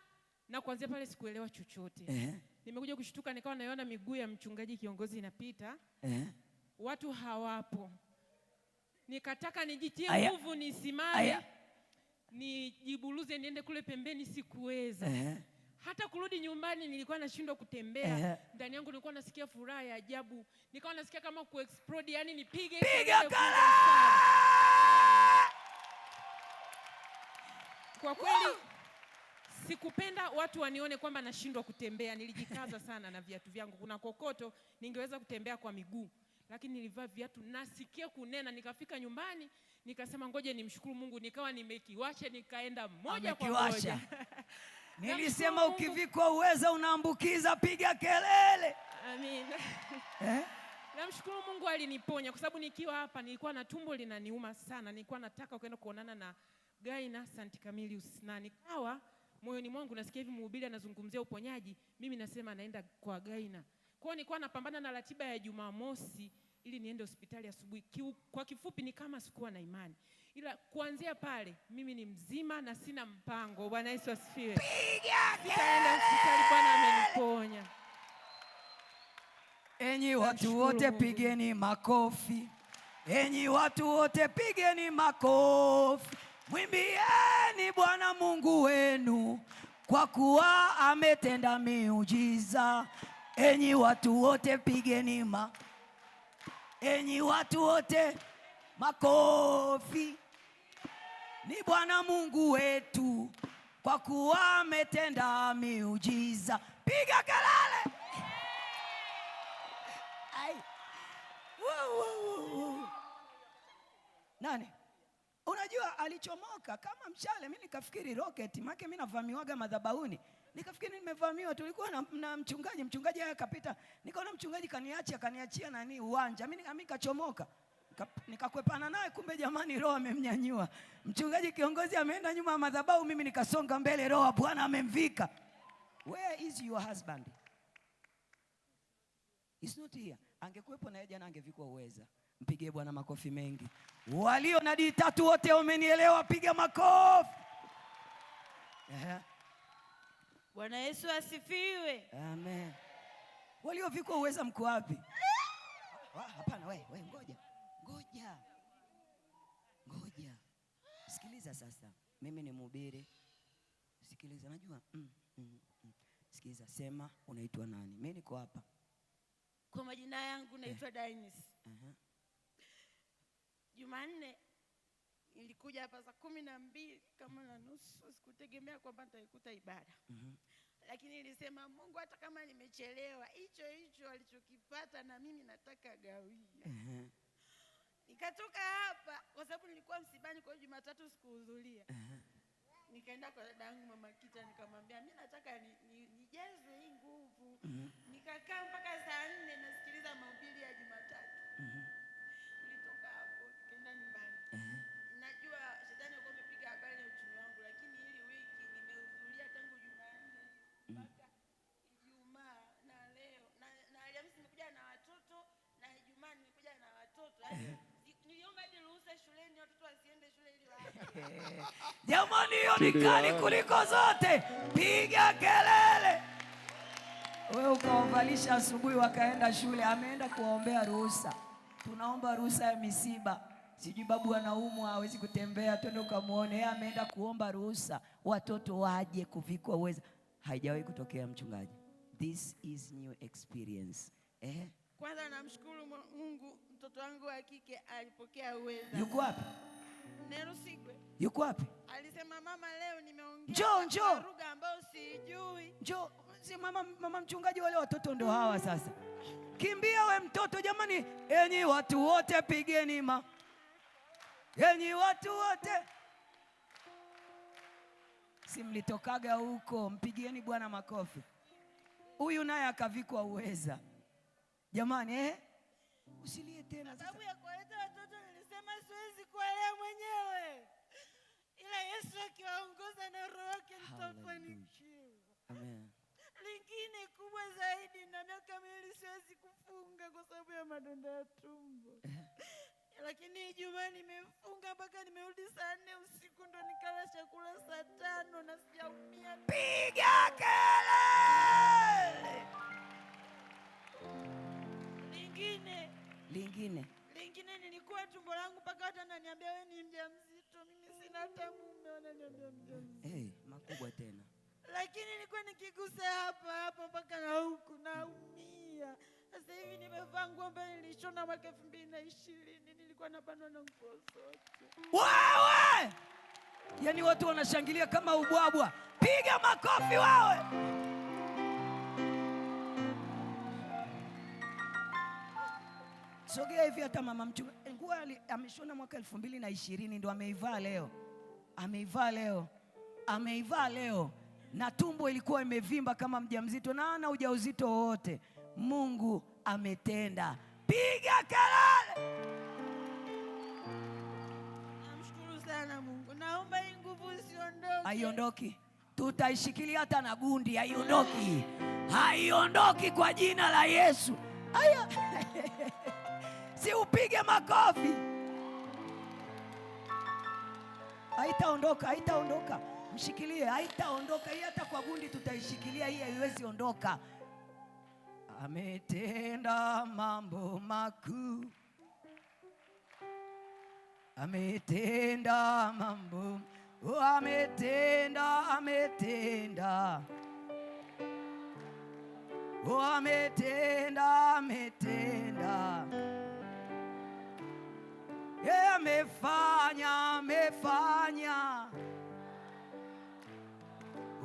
na kuanzia pale sikuelewa chochote. Nimekuja kushtuka nikawa naona miguu ya mchungaji kiongozi inapita. Watu hawapo. Nikataka nijitie nguvu nisimame. Nijibuluze niende kule pembeni, sikuweza. Hata kurudi nyumbani nilikuwa nashindwa kutembea. Ndani yangu nilikuwa nasikia furaha ya ajabu. Nikawa nasikia kama kuexplode, yani nipige kelele. Kwa kweli sikupenda watu wanione kwamba nashindwa kutembea. Nilijikaza sana na viatu vyangu. Kuna kokoto ningeweza kutembea kwa miguu, lakini nilivaa viatu nasikia kunena. Nikafika nyumbani nikasema ngoje nimshukuru Mungu, nikawa nimekiwasha, nikaenda moja kwa moja. Nilisema ukivikwa uweza unaambukiza. Piga kelele. Amina. Namshukuru Mungu aliniponya kwa sababu nikiwa hapa nilikuwa na tumbo linaniuma sana. Nilikuwa nataka kwenda kuonana na Gaina St. Camillus na nikawa moyoni mwangu nasikia hivi mhubiri anazungumzia uponyaji, mimi nasema naenda kwa Gaina. Kwa hiyo nilikuwa napambana na ratiba ya Jumamosi ili niende hospitali asubuhi. Kwa kifupi ni kama sikuwa na imani. Ila kuanzia pale mimi ni mzima na sina mpango. Bwana Yesu asifiwe. Nitaenda hospitali, Bwana ameniponya. Enyi watu wote pigeni makofi. Enyi watu wote pigeni makofi. Mwimbieni Bwana Mungu wenu, kwa kuwa ametenda miujiza. Enyi watu wote pigeni enyi watu wote makofi. Ni Bwana Mungu wetu, kwa kuwa ametenda miujiza. Piga kelele. Ai. Nani? Unajua alichomoka kama mshale, mimi nikafikiri rocket, maana mimi navamiwaga madhabahuni. Nikafikiri nimevamiwa. Tulikuwa na mchungaji akapita. Nikaona mchungaji kaniachia nani uwanja. Mimi nikachomoka. Nikakwepana naye, kumbe jamani roho amemnyanyua. Mchungaji kiongozi ameenda nyuma ya madhabahu, mimi nikasonga mbele, roho Bwana amemvika. Where is your husband? He's not here. Angekuepo na yeye jana angevikwa uweza. Mpigie Bwana makofi mengi. Walio na D3 wote wamenielewa, piga makofi. Bwana Yesu asifiwe. Amen. Walio viko uweza mko wapi? Hapana, wewe ngoja. Sikiliza sasa. Mimi ni mhubiri. Sikiliza, najua. Sikiliza, sema unaitwa nani? Mimi niko hapa. Kwa majina yangu naitwa Dainis. Jumanne nilikuja hapa saa 12 kama na nusu, sikutegemea kwamba nitaikuta ibada. Lakini nilisema Mungu, hata kama nimechelewa, hicho alichokipata na mimi nataka gawia. Nikatoka hapa kwa sababu nilikuwa msibani, kwa Jumatatu sikuhudhuria. Nikaenda kwa dada yangu Mama Kita, nikamwambia mimi nataka nijezwe hii nguvu. Nikakaa mpaka saa 4 nasikiliza mahubiri ya Jumatatu. Nilitoka hapo nikaenda nyumbani. Najua shetani alikuwa amepiga habari ya uchumi wangu, lakini hili wiki nimehudhuria tangu Jumanne mpaka Ijumaa na leo. Na Alhamisi nimekuja na watoto na Ijumaa nimekuja na watoto. Niliomba hadi ruhusa shuleni watoto wasiende shule ili waache. Jamani, hiyo ni kali kuliko zote. Piga kelele. Wewe ukaovalisha asubuhi wakaenda shule, ameenda kuwaombea ruhusa. Tunaomba ruhusa ya misiba. Sijui babu anaumwa hawezi kutembea, twende ukamuone. Yeye ameenda kuomba ruhusa watoto waje kuvikwa uweza. Haijawahi kutokea mchungaji. This is new experience. Kwanza namshukuru Mungu, mtoto wangu wa kike alipokea uweza. Yuko wapi? Nerusigwe. Yuko wapi? Alisema mama, leo nimeongea njoo. lugha ambayo sijui. Njoo. Si mama mchungaji, wale watoto ndo hawa sasa. Kimbia we mtoto jamani. Enyi watu wote pigeni enyi watu wote. Si mlitokaga huko, mpigieni Bwana makofi. Huyu naye akavikwa uweza. Jamani usilie tena. Sababu ya kuleta watoto nilisema siwezi kuwalea mwenyewe. Ila Yesu akiwaongoza na roho yake nitafanikiwa. Amen. Lingine kubwa zaidi, na miaka 2 siwezi kufunga kwa sababu ya madonda ya tumbo. Lakini Ijumaa nimefunga mpaka nimerudi saa 4 usiku, ndo nikala chakula saa 5 na sijaumia. Piga kelele. Lingine nilikuwa tumbo langu mpaka watu wananiambia wewe ni mjamzito. Mimi sina hata mume, wananiambia mjamzito. Makubwa tena. Lakini nilikuwa nikigusa hapa mpaka na huku naumia. Sasa hivi nimevaa nguo ambayo nilishona mwaka 2020. Nilikuwa nabanwa na nguo zote. Wewe! Yaani watu wanashangilia kama ubwabwa. Piga makofi wewe. Sogea hivi, hata mama mchungaji nguo ameshona mwaka 2020 ndo ameivaa leo. Na tumbo ilikuwa imevimba kama mjamzito na ana ujauzito wote. Mungu ametenda. Piga kelele. Namshukuru sana Mungu. Naomba hii nguvu isiondoke. Haiondoki. Tutaishikilia hata na gundi, haiondoki kwa jina la Yesu. Aya. Si upige makofi. Haitaondoka, haitaondoka. Mshikilie, haitaondoka. Hii hata kwa gundi tutaishikilia, hii haiwezi ondoka. Ametenda mambo makuu. Ametenda mambo. Oh, ametenda, ametenda. Oh, ametenda, ametenda. Yeah, amefanya, amefanya.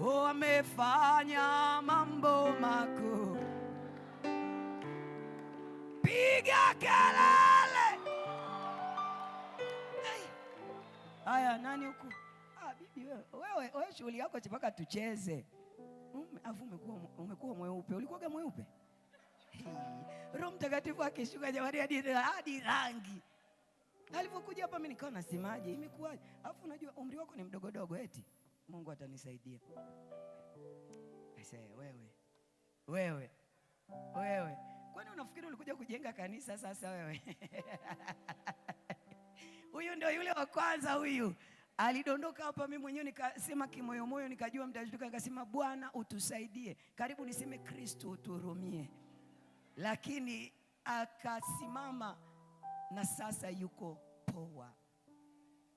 Oh, amefanya mambo makuu. Piga kelele. Haya, nani huku? Bibi wewe shughuli yako mpaka tucheze. Afu umekuwa mweupe. Ulikuwaga mweupe? Roho Mtakatifu akishuka jamani hadi rangi. Alipokuja hapa mimi nikawa nasemaje, imekuwaje? Afu unajua umri wako ni mdogodogo eti. Mungu atanisaidia. Wewe. Kwani unafikiri ulikuja kujenga kanisa sasa wewe? Huyu ndio yule wa kwanza huyu. Alidondoka hapa, mimi mwenyewe nikasema kimoyomoyo, nikajua mtashtuka, nikasema Bwana utusaidie. Karibu niseme Kristo utuhurumie. Lakini akasimama na sasa yuko poa.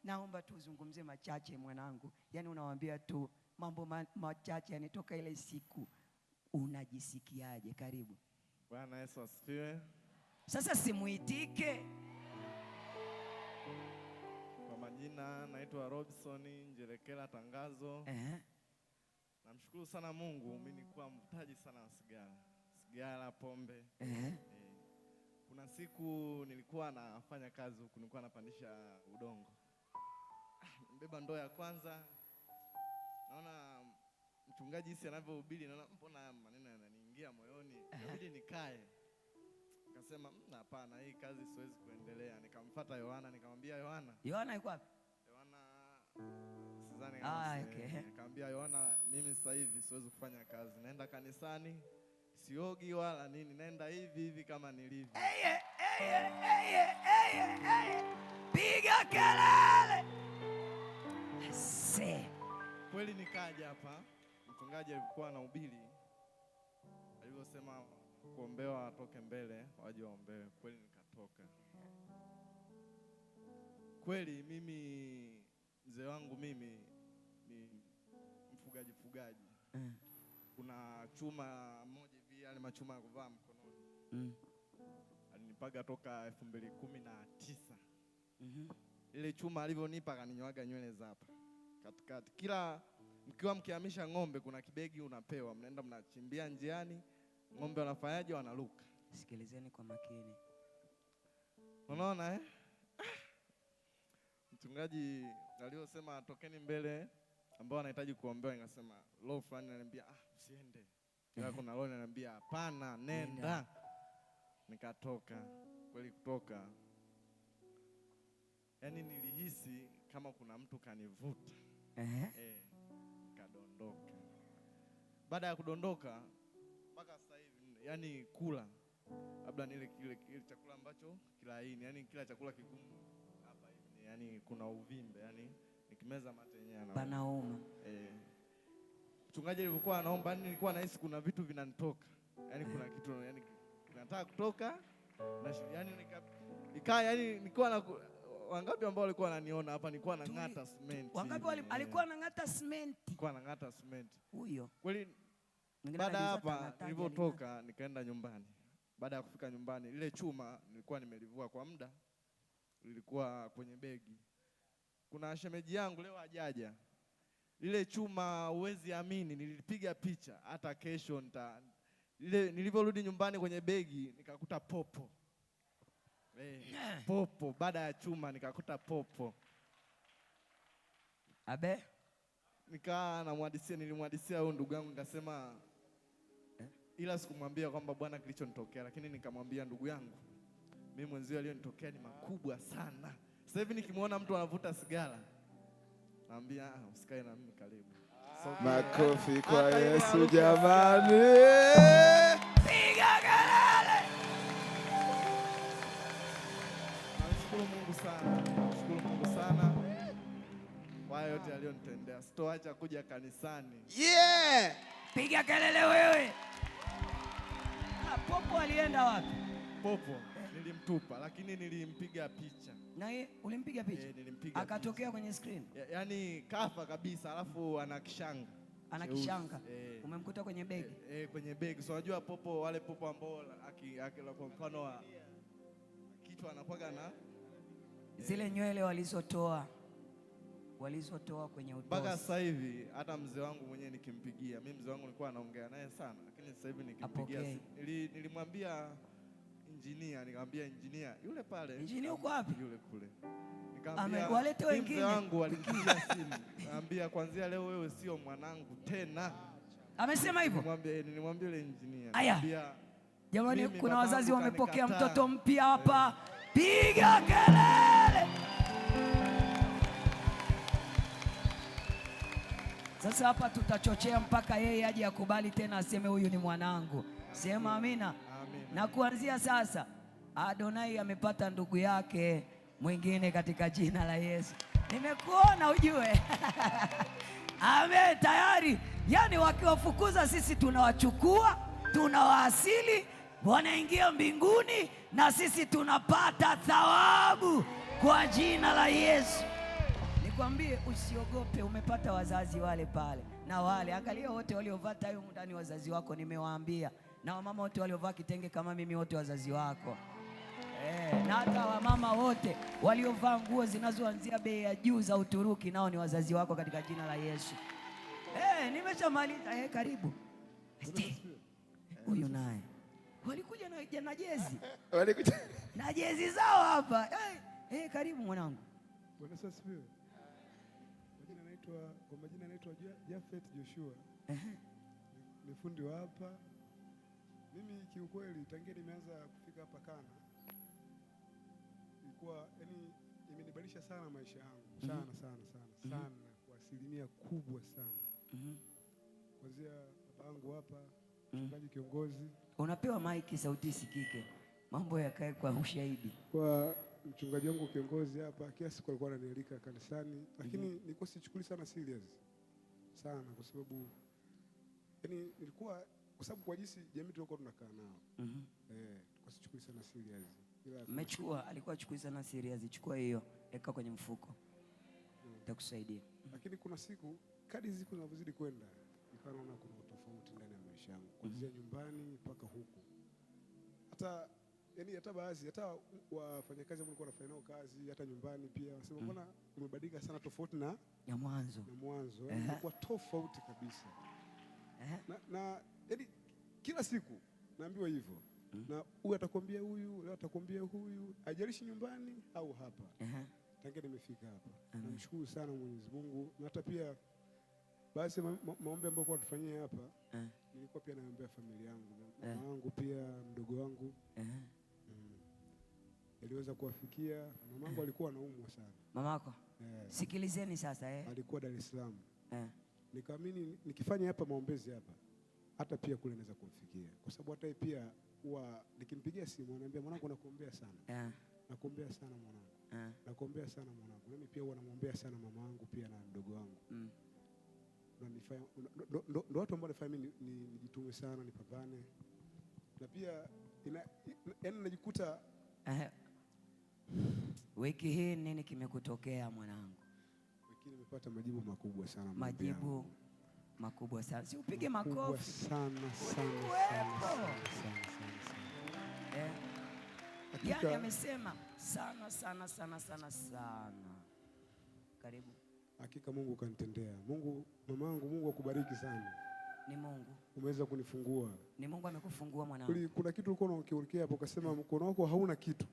Naomba tuzungumze machache mwanangu. Yaani unawaambia tu mambo machache yanitoka ile siku. Unajisikiaje? Karibu. Bwana Yesu asifiwe. Sasa simuitike. Kwa majina naitwa Robson Njelekela Tangazo. Namshukuru sana Mungu, mimi nilikuwa mvutaji sana wa sigara, pombe. Kuna siku nilikuwa nafanya kazi huku, nilikuwa napandisha udongo. Mbeba ndoo ya kwanza. Naona mchungaji jinsi anavyohubiri, naona mbona maneno yananiingia moyoni. Inabidi nikae. Nikasema hapana, hii kazi siwezi kuendelea. Nikamfuata Yohana, nikamwambia Yohana. Yohana yuko wapi? Yohana sidhani kama. Okay. Nikamwambia Yohana, mimi sasa hivi siwezi kufanya kazi. Naenda kanisani, siogi wala nini, naenda hivi kama nilivyo. Piga kelele. Kweli nikaja hapa, mchungaji alikuwa anahubiri. Alivyosema kuombewa atoke mbele, waje waombewe. Kweli nikatoka. Kweli mimi mzee wangu mimi ni mfugaji. Kuna chuma moja hivi, yale machuma ya kuvaa mkononi. Alinipaga toka 2019. Ile chuma alivyonipa akaninyoaga nywele za hapa katikati. Kila mkiwa mkihamisha ng'ombe kuna kibegi unapewa, mnaenda mnachimbia njiani, ng'ombe wanafanyaje? Wanaruka. Sikilizeni kwa makini. Unaona Mchungaji aliyosema tokeni mbele ambao anahitaji kuombewa, nikasema roho fulani ananiambia usiende. Ila kuna roho ananiambia hapana, nenda. Nikatoka. Kweli kutoka, yaani nilihisi kama kuna mtu kanivuta. Kadondoka. Baada ya kudondoka mpaka sasa hivi yaani kula labda nile kile chakula ambacho kilaini, yaani kila chakula kigumu hapa hivi, yaani kuna uvimbe, yaani nikimeza mate yenyewe panauma. Mchungaji alikuwa anaomba, nilikuwa nahisi kuna vitu vinanitoka, yaani kuna kitu yaani kinataka kutoka na yaani nikaa yaani nilikuwa na wangapi ambao walikuwa wananiona hapa, nilikuwa na ngata cement. Wangapi alikuwa na ngata cement? Nilikuwa na ngata cement. Huyo. Kweli baada hapa nilipotoka nikaenda nyumbani. Baada ya kufika nyumbani, ile chuma nilikuwa nimelivua kwa muda, lilikuwa kwenye begi. Kuna shemeji yangu leo hajaja. Ile chuma huwezi amini, nilipiga picha hata kesho ile niliporudi nyumbani kwenye begi nikakuta popo. Popo baada ya chuma nikakuta popo. Nilimwadisia huyo ndugu yangu, nikasema ila sikumwambia kwamba Bwana kilichonitokea, lakini nikamwambia ndugu yangu, mimi mwenzio aliyonitokea ni makubwa sana. Sasa hivi nikimwona mtu anavuta sigara naambia usikae na mimi karibu. Makofi kwa Yesu jamani. Piga kelele. namshukuru Mungu sana. Namshukuru Mungu sana kwa yote aliyonitendea. Sitoacha kuja kanisani. Yeah! Piga kelele wewe. Popo alienda wapi? Popo nilimtupa, lakini nilimpiga picha. Na yeye ulimpiga picha? Nilimpiga. Akatokea kwenye screen. Yaani kafa kabisa, alafu ana kishanga. Ana kishanga. Umemkuta kwenye begi? Kwenye begi. So unajua popo, wale popo ambao kwa mfano kichwa anakuwa na zile nywele walizotoa kwenye utosi. Mpaka sasa hivi hata mzee wangu mwenyewe nikimpigia, mimi mzee wangu nilikuwa naongea naye sana, lakini sasa hivi nikimpigia nilimwambia engineer, nikamwambia engineer yule pale. Engineer uko wapi? Yule kule. Nikamwambia walete wengine. Mzee wangu alinipigia simu. Nikamwambia kuanzia leo wewe sio mwanangu tena. Amesema hivyo? Nilimwambia yule engineer. Aya. Jamani, kuna wazazi wamepokea mtoto mpya hapa. Piga kelele. Sasa hapa tutachochea mpaka yeye aje akubali tena aseme huyu ni mwanangu. Sema amina. Na kuanzia sasa Adonai amepata ndugu yake mwingine katika jina la Yesu. Nimekuona ujue. Amen, tayari. Yaani wakiwafukuza sisi tunawachukua, tunawaasili, wanaingia mbinguni na sisi tunapata thawabu kwa jina la Yesu. Nikwambie usiogope, umepata wazazi wale pale. Na wale angalia wote waliovaa tayo ndani wazazi wako nimewaambia. Na wamama wote waliovaa kitenge kama mimi wote wazazi wako. Na hata wamama wote waliovaa nguo zinazoanzia bei ya juu za Uturuki nao ni wazazi wako katika jina la Yesu. Nimeshamaliza. Karibu. Huyu naye. Walikuja na jezi. Walikuja na jezi zao hapa. Karibu mwanangu. Bwana asifiwe. Kwa majina naitwa Jafet Joshua. Ni fundi wa hapa. Mimi kiukweli tangia nimeanza kufika hapa Kana ilikuwa imenibadilisha sana maisha yangu sana kwa asilimia kubwa sana. Kwanzia babangu hapa mchungaji kiongozi. Unapewa maiki sauti sikike. Mambo yakae kwa ushahidi. Kwa mchungaji wangu kiongozi hapa kila siku alikuwa ananialika kanisani, lakini nilikuwa sichukuli sana serious sana kwa sababu nilikuwa kwa sababu kwa jinsi jamii tulikuwa tunakaa nao. Kwa sichukuli sana serious. Mmechukua, alikuwa achukui sana serious. Chukua hiyo, weka kwenye mfuko. Itakusaidia. Lakini kuna siku kadri siku zinavyozidi kwenda, nikaona kuna tofauti ndani ya maisha yangu. Kuanzia nyumbani mpaka huku. Hata baadhi hata wafanyakazi ambao walikuwa wanafanya nao kazi hata nyumbani pia wasema mbona umebadilika sana tofauti na mwanzo. Ilikuwa tofauti kabisa. Na kila siku naambiwa hivyo. Na huyu atakwambia huyu, leo atakwambia huyu, ajalishi nyumbani au hapa. Tangia nimefika hapa. Namshukuru sana Mwenyezi Mungu. Na hata pia basi maombi ambayo kwa tufanyia hapa, nilikuwa pia naombea familia yangu. Mama wangu pia mdogo wangu. Aliweza kuwafikia. Mamangu alikuwa anaumwa sana. Mamako? Sikilizeni sasa alikuwa Dar es Salaam. Nikaamini nikifanya hapa maombezi hapa hata pia kule naweza kumfikia. Kwa sababu hata pia huwa nikimpigia simu ananiambia mwanangu nakuombea sana. Nakuombea sana mwanangu. Nakuombea sana mwanangu. Mimi pia huwa namuombea sana mama wangu pia na mdogo wangu. Ndo watu ambao nafanya mimi nijitume sana, nipambane. Na pia najikuta wiki hii nini kimekutokea mwanangu? Wiki nimepata majibu makubwa sana. Majibu makubwa sana. Si upige makofi. Sana. Yaani amesema sana. Karibu. Hakika Mungu kanitendea. Mungu akubariki sana. Ni Mungu. Umeweza kunifungua. Ni Mungu amekufungua mwanangu. Kuna kitu ulikuwa unakielekea hapo ukasema mkono wako hauna kitu.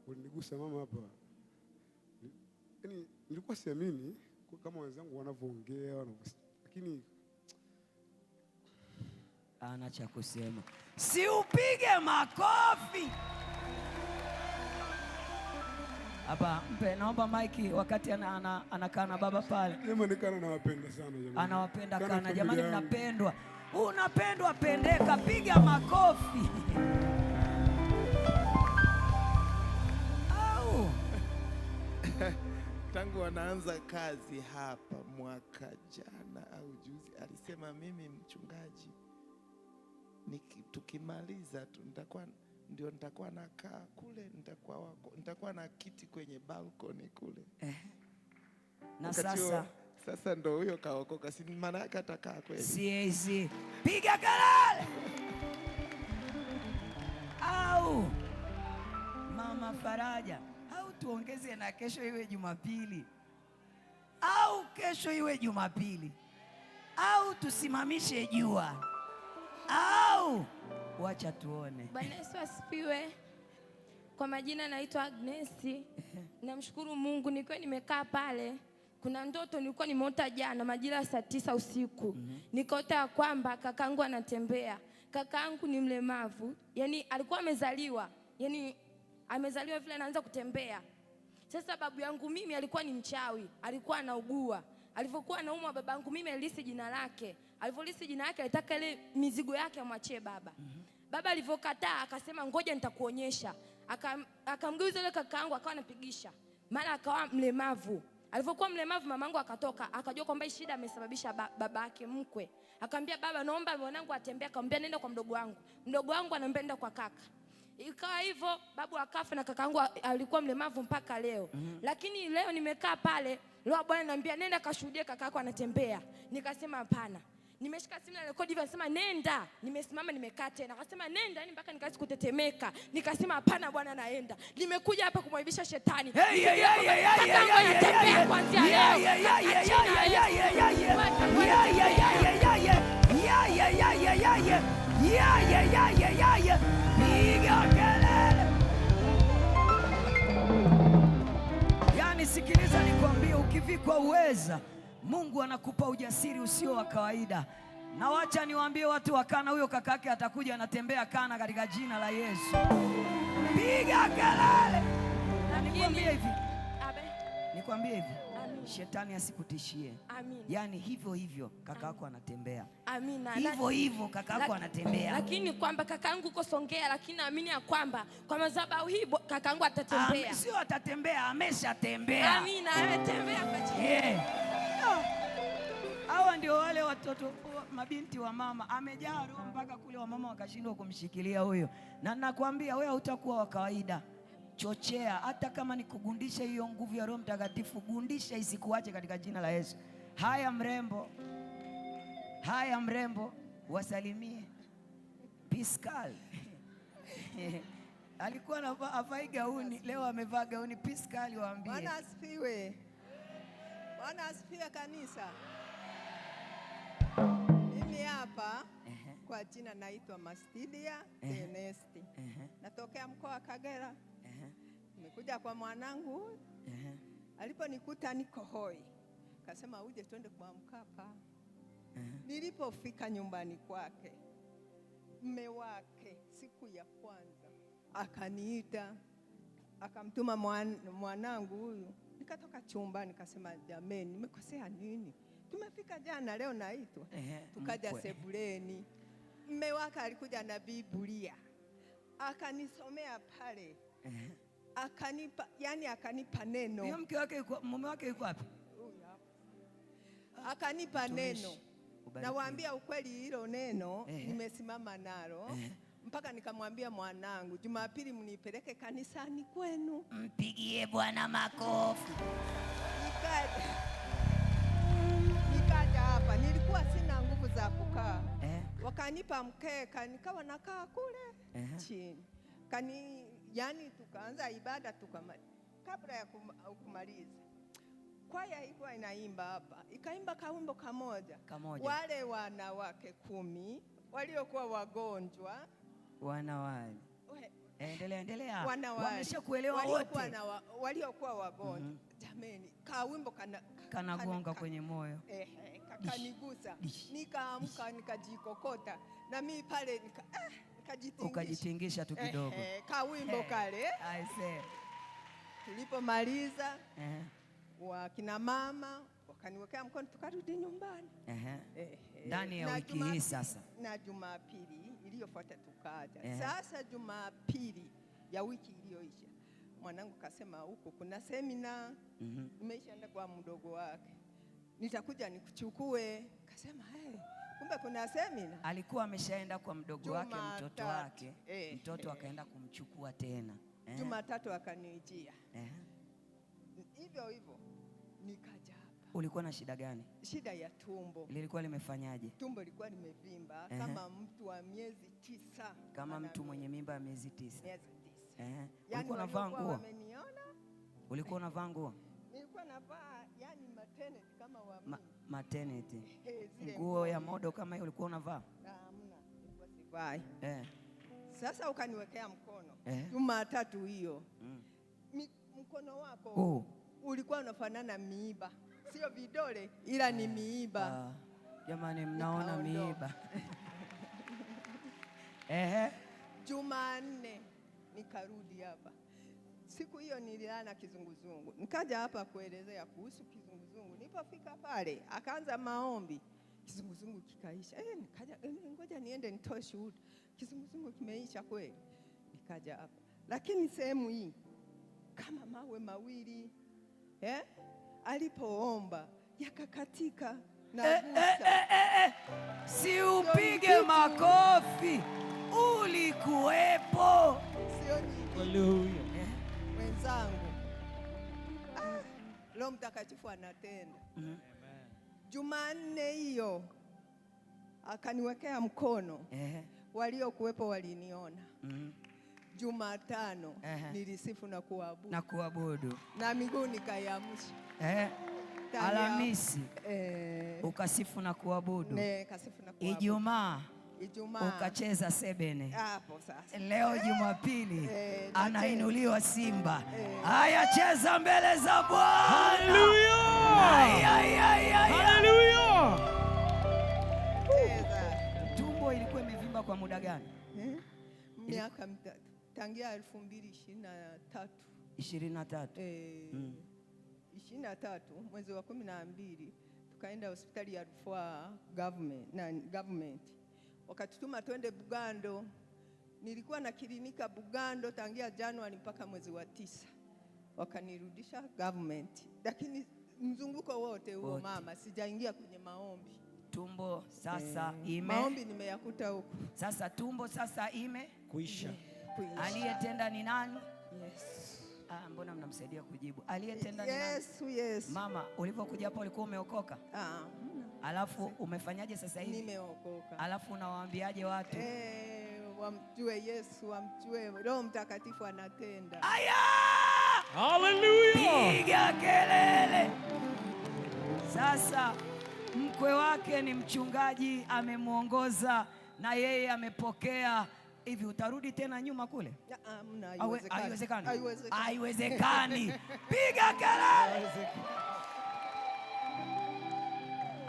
Ulinigusa mama hapa. Nilikuwa siamini kama wenzangu wanavyoongea lakini ana cha kusema. Si upige makofi. Hapa naomba maiki wakati anakaa na baba pale. Jamani Kana nawapenda sana jamani. Anawapenda Kana jamani, mnapendwa. Unapendwa, pendeka, piga makofi. Au tangu wanaanza kazi hapa mwaka jana au juzi, alisema mimi mchungaji, tukimaliza nitakuwa nakaa kule, nitakuwa na kiti kwenye balcony kule. Na sasa ndo huyo kaokoka, si maana yake atakaa kweli? Si piga kelele. Au Mama Faraja, au tuongeze na kesho iwe Jumapili, au kesho iwe Jumapili, au tusimamishe jua, au wacha tuone. Bwana Yesu asifiwe. Kwa majina naitwa Agnesi. Namshukuru Mungu, nikiwa nimekaa pale, kuna ndoto nilikuwa nimeota jana majira saa 9 usiku. Nikaota ya kwamba kakaangu anatembea. Kakaangu ni mlemavu, yani alikuwa amezaliwa, yani amezaliwa vile anaanza kutembea. Sasa babu yangu mimi alikuwa ni mchawi, alikuwa anaugua. Alipokuwa anaumwa babangu mimi alisi jina lake. Alipolisi jina lake alitaka ile mizigo yake amwachie baba. Baba alivyokataa akasema ngoja nitakuonyesha. Akamgeuza yule kakaangu akawa anapigisha. Mara akawa mlemavu. Alipokuwa mlemavu mamangu akatoka, akajua kwamba shida amesababisha baba yake mkwe. Akamwambia baba, naomba mwanangu atembee. Akamwambia nenda kwa mdogo wangu. Mdogo wangu anampenda kwa kaka. Ikawa hivyo, babu akafa na kakaangu alikuwa mlemavu mpaka leo. Lakini leo nimekaa pale, leo Bwana ananiambia nenda kashuhudie kakako anatembea. Nikasema hapana. Nimeshika simu na rekodi hivi, anasema nenda. Nimesimama nimekaa tena. Akasema nenda, yani mpaka nikaanza kutetemeka. Nikasema hapana Bwana, naenda. Nimekuja hapa kumwaibisha shetani. Anatembea kuanzia leo. Piga kelele. Yani sikiliza nikwambie, ukivikwa uweza, Mungu anakupa ujasiri usio wa kawaida. Na wacha niwaambie watu wa Kana, huyo kakake atakuja anatembea Kana katika jina la Yesu. Piga kelele. Na nikwambie hivi, shetani asikutishie. Yani hivyo kakako anatembea. Amina. Hivyo kakako anatembea. Lakini kwamba kakaangu uko Songea, lakini naamini ya kwamba kwa madhabahu hii kakaangu atatembea. Sio atatembea, ameshatembea. Amina, ametembea kwa jina. Hawa ndio wale watoto mabinti wa mama, amejaa roho mpaka kule wa mama wakashindwa kumshikilia huyo. Na nakwambia wewe utakuwa wa kawaida. Chochea, hata kama ni kugundisha hiyo nguvu ya Roho Mtakatifu, gundisha isikuache katika jina la Yesu. Haya mrembo, wasalimie Pascal. Alikuwa anavaa gauni, leo amevaa gauni. Pascal, waambie. Bwana asifiwe. Bwana asifiwe kanisa. Mimi hapa kwa jina naitwa Mastidia Ernesti. Natokea mkoa wa Kagera. Nimekuja kwa mwanangu. Aliponikuta niko hoi, kasema uje twende kwa Mkapa. Nilipofika nyumbani kwake, mume wake siku ya kwanza akaniita, akamtuma mwanangu huyu. Nikatoka chumba nikasema jameni, nimekosea nini? Tumefika jana, leo naitwa. Tukaja sebuleni. Mume wake alikuja na Biblia. Akanisomea pale. Akanipa neno. Huyo mume wake yuko wapi? Akanipa neno. Nawaambia ukweli, hilo neno nimesimama nalo. Mpaka nikamwambia mwanangu, Jumapili mnipeleke kanisani kwenu. Mpigie Bwana makofi. Nikaja hapa, nilikuwa sina nguvu za kukaa. Wakanipa mkeka, nikawa nakaa kule chini. Yani tukaanza ibada kabla ya kumaliza. Kwaya ilikuwa inaimba hapa. Ikaimba kawimbo kamoja. Wale wanawake 10 waliokuwa wagonjwa. Wanawali. Endelea. Wameshakuelewa wote. Waliokuwa wagonjwa. Jameni, kawimbo kanagonga kwenye moyo. Kanigusa. Nikaamka nikajikokota. Na mimi pale ukajitingisha tu kidogo. Kawimbo kale. Tulipomaliza wakina mama akaniwekea mkono tukarudi nyumbani. Ndani ya wiki hii sasa. Na Jumapili iliyofuata tukaja. Sasa Jumapili ya wiki iliyoisha mwanangu kasema huko kuna semina, nimeshaenda kwa mdogo wake, nitakuja nikuchukue. Kasema kumbe kuna semina. Alikuwa ameshaenda kwa mdogo wake, mtoto wake, mtoto akaenda kumchukua tena. Jumatatu akanijia hivyo hivyo, nikaja hapa. Ulikuwa na shida gani? Shida ya tumbo. Lilikuwa limefanyaje? Tumbo lilikuwa limevimba kama mtu wa miezi 9. Kama mtu mwenye mimba ya miezi 9. Miezi 9. Ulikuwa unavaa nguo? Wameniona. Ulikuwa unavaa nguo? Nilikuwa navaa yani maternity kama wa maternity. Nguo ya modo kama hiyo ulikuwa unavaa? Hamna, nilikuwa sivai. Sasa ukaniwekea mkono. Jumatatu hiyo. Mkono wako ulikuwa unafanana miiba. Sio vidole ila ni miiba. Jamani, mnaona miiba. Jumanne nikarudi hapa. Siku hiyo nililala kizunguzungu. Nikaja hapa kuelezea kuhusu kizunguzungu. Nilipofika pale akaanza maombi. Kizunguzungu kikaisha. Nikaja ngoja niende nitoe shuhuda. Kizunguzungu kimeisha kweli. Nikaja hapa. Lakini sehemu hii kama mawe mawili alipoomba yakakatika na si upige makofi. Ulikuwepo. Sio nyingi. Wenzangu. Roho Mtakatifu anatenda. Jumanne hiyo akaniwekea mkono. Waliokuwepo waliniona. Jumatano nilisifu na kuabudu. Na miguu nikaiamsha. Alhamisi ukasifu na kuabudu. Ijumaa ukacheza sebene. Hapo sasa. Leo Jumapili anainuliwa Simba. Haya, cheza mbele za Bwana. Haleluya! Haleluya! Tumbo ilikuwa imevimba kwa muda gani? Miaka mitatu. Tangia 2023. 23. 23 mwezi wa 12 tukaenda hospitali ya rufaa government. Wakatutuma twende Bugando. Nilikuwa na klinika Bugando tangia Januari mpaka mwezi wa 9. Wakanirudisha government. Lakini mzunguko wote huo mama sijaingia kwenye maombi. Tumbo sasa maombi nimeyakuta huko. Sasa tumbo sasa kuisha. Aliyetenda ni nani? Mbona mnamsaidia kujibu? Aliyetenda ni nani? Yes. Mama, ulipokuja hapa ulikuwa umeokoka? Alafu umefanyaje sasa hivi? Nimeokoka. Alafu unawaambiaje watu? Wamjue Yesu, wamjue Roho Mtakatifu anatenda. Haleluya! Piga kelele. Sasa mkwe wake ni mchungaji, amemwongoza na yeye amepokea. Hivi utarudi tena nyuma kule? Haiwezekani. Piga kelele.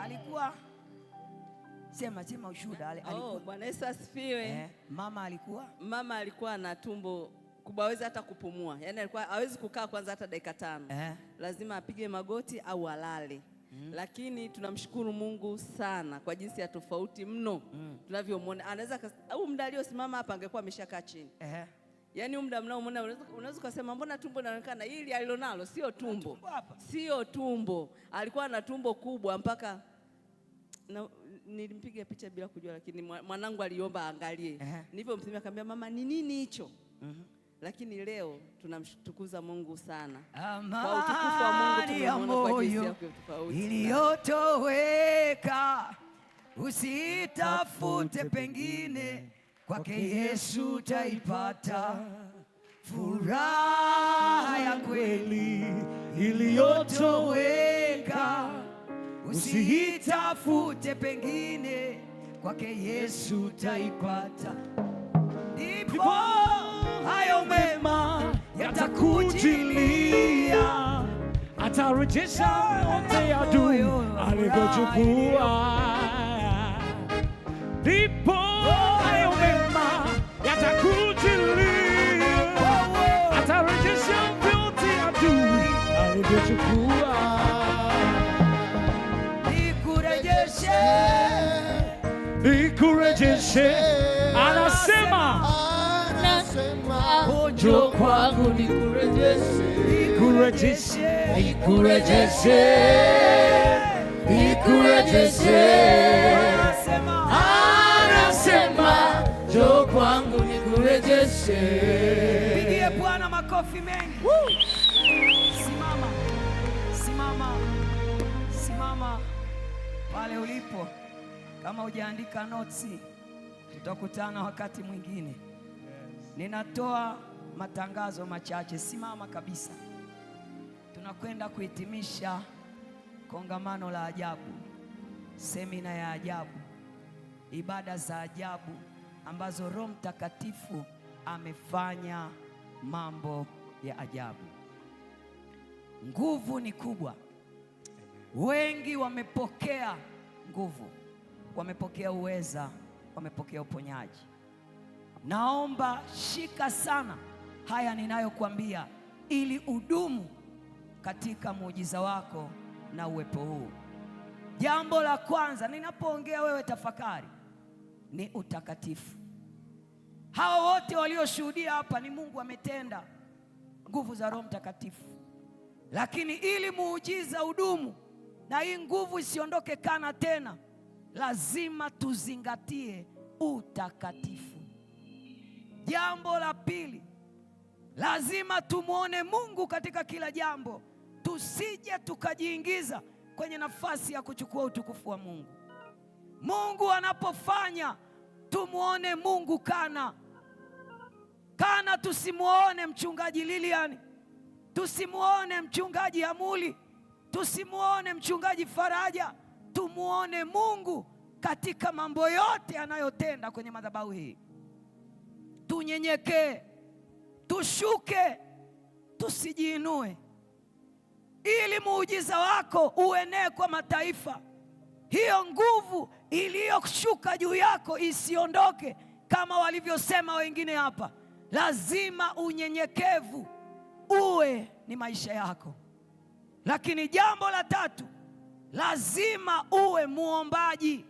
Alikuwa sema ushuhuda. Alikuwa Bwana Yesu asifiwe. Mama alikuwa na tumbo kubwa, hawezi hata kupumua. Yaani alikuwa hawezi kukaa kwanza hata dakika 5. Lazima apige magoti au alale. Lakini tunamshukuru Mungu sana kwa jinsi ya tofauti mno tunavyomwona. Anaweza au muda aliosimama hapa angekuwa ameshakaa chini. Yaani muda mnaomuona unaweza kusema mbona tumbo linaonekana, hili alilonalo sio tumbo. Sio tumbo. Alikuwa na tumbo kubwa mpaka nilimpiga picha bila kujua, lakini mwanangu aliomba aangalie. Nilipomsimamia akamwambia mama ni nini hicho? Lakini leo tunamtukuza Mungu sana. Kwa utukufu wa Mungu tumeona kwa jinsi ya tofauti. Iliyotoweka usitafute pengine, kwake Yesu utaipata furaha ya kweli. Iliyotoweka usitafute pengine, kwake Yesu utaipata. Ndipo hayo mema yatakujilia, atarejesha yote ya adui alivyochukua. Ndipo hayo mema yatakujilia, atarejesha yote ya adui alivyochukua. nikurejeshe. Anasema njoo kwangu nikurejeshe, nikurejeshe, nikurejeshe, nikurejeshe. Anasema njoo kwangu nikurejeshe. Pigie Bwana makofi mengi. Simama, simama, simama pale ulipo. Kama hujaandika notes, tutakutana wakati mwingine. Ninatoa matangazo machache. Simama kabisa. Tunakwenda kuhitimisha kongamano la ajabu, semina ya ajabu, ibada za ajabu ambazo Roho Mtakatifu amefanya mambo ya ajabu. Nguvu ni kubwa. Wengi wamepokea nguvu, wamepokea uweza, wamepokea uponyaji. Naomba shika sana haya ninayokuambia ili udumu katika muujiza wako na uwepo huu. Jambo la kwanza ninapoongea wewe tafakari ni utakatifu. Hawa wote walioshuhudia hapa ni Mungu ametenda nguvu za Roho Mtakatifu. Lakini ili muujiza udumu na hii nguvu isiondoke kana tena, lazima tuzingatie utakatifu. Jambo la pili, lazima tumuone Mungu katika kila jambo. Tusije tukajiingiza kwenye nafasi ya kuchukua utukufu wa Mungu. Mungu anapofanya tumuone Mungu kana. Tusimuone mchungaji Lilian, tusimuone mchungaji Amuli, tusimuone mchungaji Faraja. Tumuone Mungu katika mambo yote anayotenda kwenye madhabahu hii. Tunyenyekee, tushuke, tusijiinue, ili muujiza wako uenee kwa mataifa. Hiyo nguvu iliyoshuka juu yako isiondoke kama walivyosema wengine hapa. Lazima unyenyekevu uwe ni maisha yako. Lakini jambo la tatu, lazima uwe muombaji.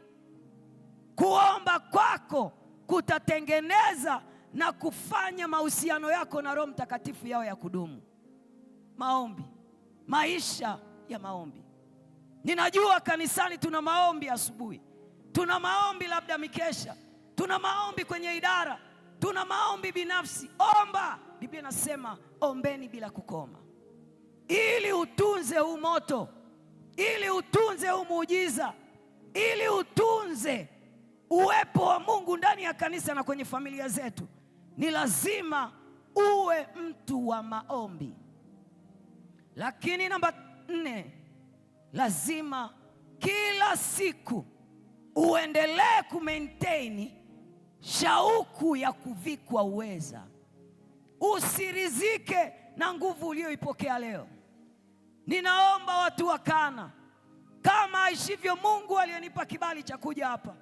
Kuomba kwako kutatengeneza na kufanya mahusiano yako na Roho Mtakatifu yao ya kudumu. Maombi, maisha ya maombi. Ninajua kanisani tuna maombi asubuhi, tuna maombi labda mikesha, tuna maombi kwenye idara, tuna maombi binafsi. Omba. Biblia inasema ombeni bila kukoma, ili utunze huu moto, ili utunze huu muujiza, ili utunze uwepo wa Mungu ndani ya kanisa na kwenye familia zetu. Ni lazima uwe mtu wa maombi. Lakini namba 4, lazima kila siku uendelee kumaintain shauku ya kuvikwa uweza. Usirizike na nguvu uliyoipokea leo. Ninaomba watu wa Kana, kama aishivyo Mungu aliyenipa kibali cha kuja hapa,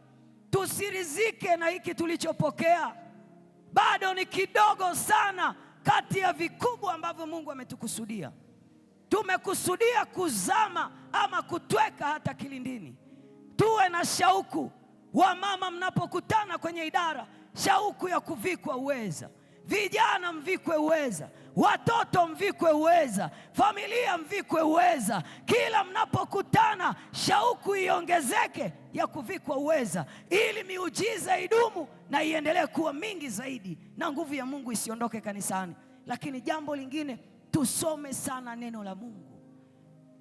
tusirizike na hiki tulichopokea. Bado ni kidogo sana kati ya vikubwa ambavyo Mungu ametukusudia. Tumekusudia kuzama ama kutweka hata kilindini. Tuwe na shauku. Wamama mnapokutana kwenye idara, shauku ya kuvikwa uweza. Vijana mvikwe uweza, watoto mvikwe uweza, familia mvikwe uweza. Kila mnapokutana shauku iongezeke ya kuvikwa uweza, ili miujiza idumu na iendelee kuwa mingi zaidi na nguvu ya Mungu isiondoke kanisani. Lakini jambo lingine, tusome sana neno la Mungu.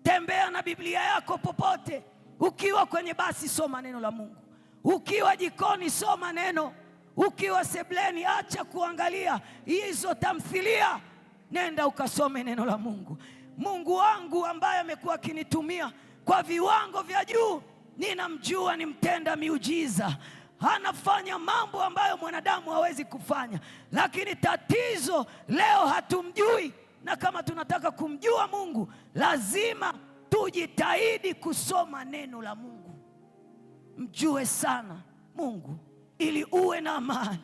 Tembea na Biblia yako popote. Ukiwa kwenye basi, soma neno la Mungu. Ukiwa jikoni, soma neno. Ukiwa sebleni, acha kuangalia hizo tamthilia, nenda ukasome neno la Mungu. Mungu wangu ambaye amekuwa akinitumia kwa viwango vya juu, ninamjua ni mtenda miujiza. Anafanya mambo ambayo mwanadamu hawezi kufanya. Lakini tatizo leo hatumjui, na kama tunataka kumjua Mungu, lazima tujitahidi kusoma neno la Mungu. Mjue sana Mungu ili uwe na amani,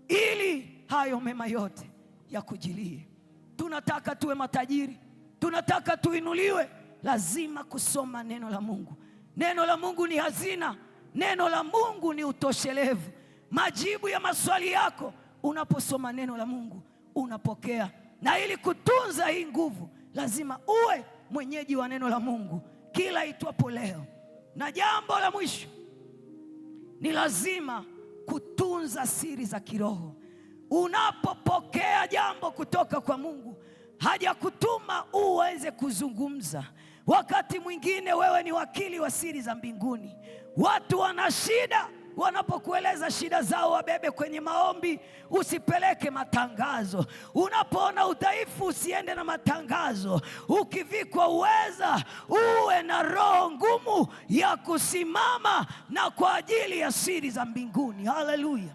ili hayo mema yote yakujilie. Tunataka tuwe matajiri, tunataka tuinuliwe, lazima kusoma neno la Mungu. Neno la Mungu ni hazina. Neno la Mungu ni utoshelevu. Majibu ya maswali yako unaposoma neno la Mungu unapokea. Na ili kutunza hii nguvu, lazima uwe mwenyeji wa neno la Mungu kila itwapo leo. Na jambo la mwisho ni lazima kutunza siri za kiroho. Unapopokea jambo kutoka kwa Mungu, hajakutuma uweze kuzungumza. Wakati mwingine wewe ni wakili wa siri za mbinguni. Watu wana shida, wanapokueleza shida zao wabebe kwenye maombi, usipeleke matangazo. Unapoona udhaifu usiende na matangazo. Ukivikwa uweza, uwe na roho ngumu ya kusimama na kwa ajili ya siri za mbinguni. Haleluya.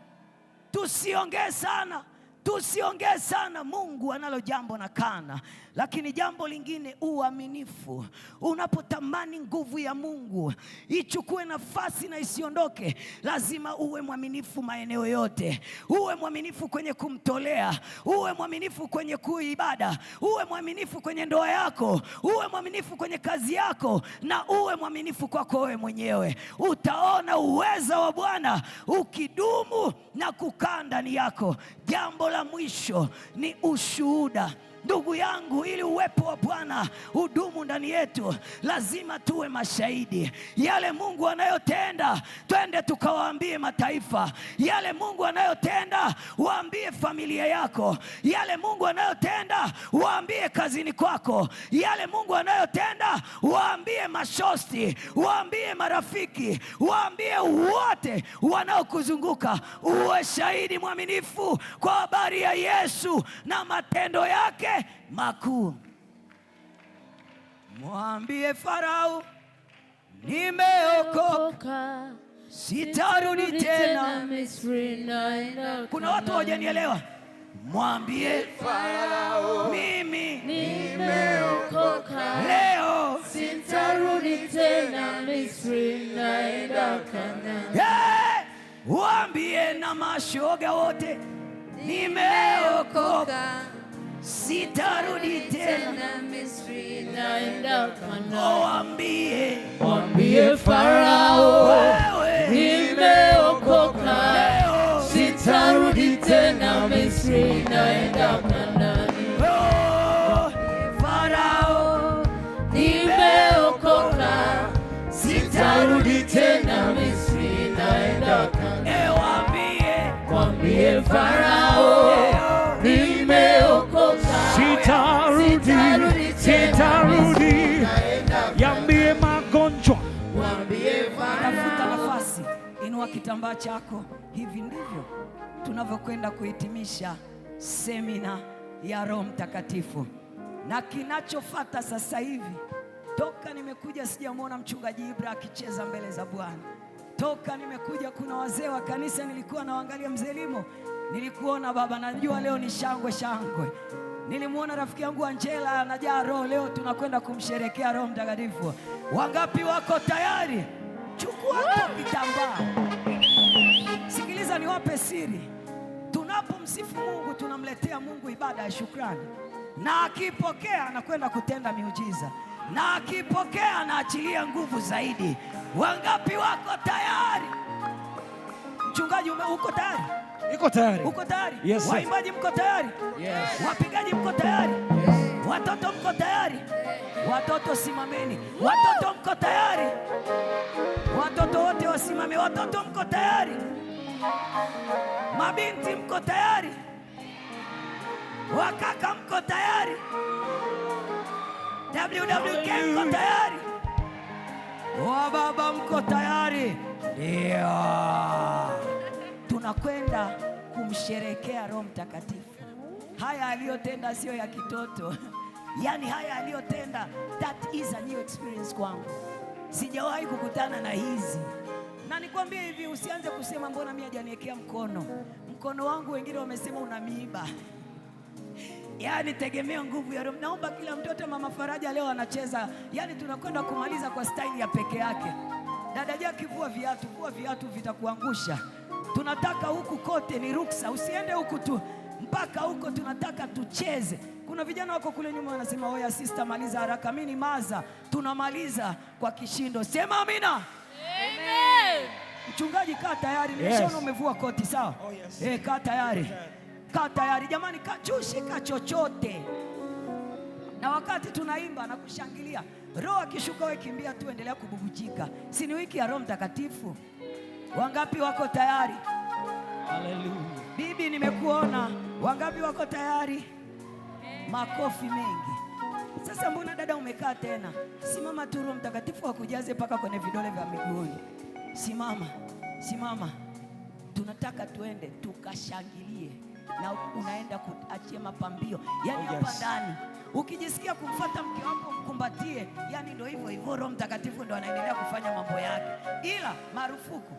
Tusiongee sana. Tusiongee sana. Mungu analo jambo na kana. Lakini jambo lingine, uaminifu. Unapotamani nguvu ya Mungu ichukue nafasi na isiondoke, lazima uwe mwaminifu maeneo yote. Uwe mwaminifu kwenye kumtolea, uwe mwaminifu kwenye kuibada, uwe mwaminifu kwenye ndoa yako, uwe mwaminifu kwenye kazi yako, na uwe mwaminifu kwako wewe mwenyewe. Utaona uweza wa Bwana ukidumu na kukaa ndani yako. Jambo la mwisho ni ushuhuda. Ndugu yangu, ili uwepo wa Bwana udumu ndani yetu, lazima tuwe mashahidi. Yale Mungu anayotenda, twende tukawaambie mataifa. Yale Mungu anayotenda, waambie familia yako. Yale Mungu anayotenda, waambie kazini kwako. Yale Mungu anayotenda, waambie mashosti, waambie marafiki, waambie wote wanaokuzunguka. Uwe shahidi mwaminifu kwa habari ya Yesu na matendo yake makuu. Mwambie Farao, nimeokoka, sitarudi tena Misri. Kuna watu hawajanielewa. Mwambie Farao, mimi nimeokoka, leo sitarudi tena Misri, naenda Kanaani. Waambie na mashoga wote, nimeokoka, sitarudi tena Misri, naenda Kanaani. Mwambie Farao, nimeokoka, sitarudi tena Misri, naenda Kanaani. Farao, nimeokoka, sitarudi tena Misri, naenda Kanaani. Mwambie Farao, nimeokoka, sitarudi. Yambie magonjwa, tafuta nafasi, inua kitambaa chako. Hivi ndivyo tunavyokwenda kuhitimisha semina ya Roho Mtakatifu. Na kinachofuata sasa hivi, toka nimekuja sijamwona mchungaji Ibra akicheza mbele za Bwana. Toka nimekuja kuna wazee wa kanisa nilikuwa naangalia, mzee Limo nilikuona baba, najua leo ni shangwe shangwe. Nilimwona rafiki yangu Angela anajaa roho, leo tunakwenda kumsherekea Roho Mtakatifu. Wangapi wako tayari? Chukua kitambaa. Sikiliza niwape siri. Tunapomsifu Mungu tunamletea Mungu ibada ya shukrani. Na akipokea anakwenda kutenda miujiza. Na akipokea anaachilia nguvu zaidi. Wangapi wako tayari? Mchungaji uko tayari? Iko tayari. Uko tayari? Yes, waimbaji mko tayari? Yes. Wapigaji mko tayari? Yes. Watoto mko tayari? Watoto simameni. Watoto mko tayari? Watoto wote wasimame. Watoto mko tayari? Mabinti mko tayari? Wakaka mko tayari? WWK mko tayari? Wababa mko tayari? Ndio. Tunakwenda kumsherekea Roho Mtakatifu. Haya aliyotenda sio ya kitoto. Yaani haya aliyotenda, that is a new experience kwangu. Sijawahi kukutana na hizi. Na nikwambie hivi, usianze kusema mbona mimi hajaniwekea mkono. Mkono wangu wengine wamesema una miiba. Yaani tegemea nguvu ya Roho. Naomba kila mtoto, Mama Faraja leo anacheza. Yaani tunakwenda kumaliza kwa style ya peke yake. Dada Jackie, vua viatu vitakuangusha. Tunataka huku kote ni ruksa, usiende huku tu. Mpaka huko tunataka tucheze. Kuna vijana wako kule nyuma wanasema, "Oya sister, maliza haraka." Mimi ni maza. Tunamaliza kwa kishindo. Sema amina. Amen. Mchungaji, kaa tayari. Nimeshaona umevua koti, sawa? Kaa tayari. Kaa tayari jamani, shika chochote. Na wakati tunaimba na kushangilia, Roho akishuka wewe kimbia tu, endelea kububujika. Si ni wiki ya Roho Mtakatifu? Wangapi wako tayari? Haleluya. Bibi, nimekuona. Wangapi wako tayari? Makofi mengi. Sasa mbona dada umekaa tena? Simama tu, Roho Mtakatifu akujaze paka kwenye vidole vya miguuni. Simama, simama. Tunataka tuende tukashangilie, na unaenda kuachia mapambio. Yani hapa ndani ukijisikia kumfuata mke wako mkumbatie, yani ndio hivyo hivyo, Roho Mtakatifu ndio anaendelea kufanya mambo yake. Ila marufuku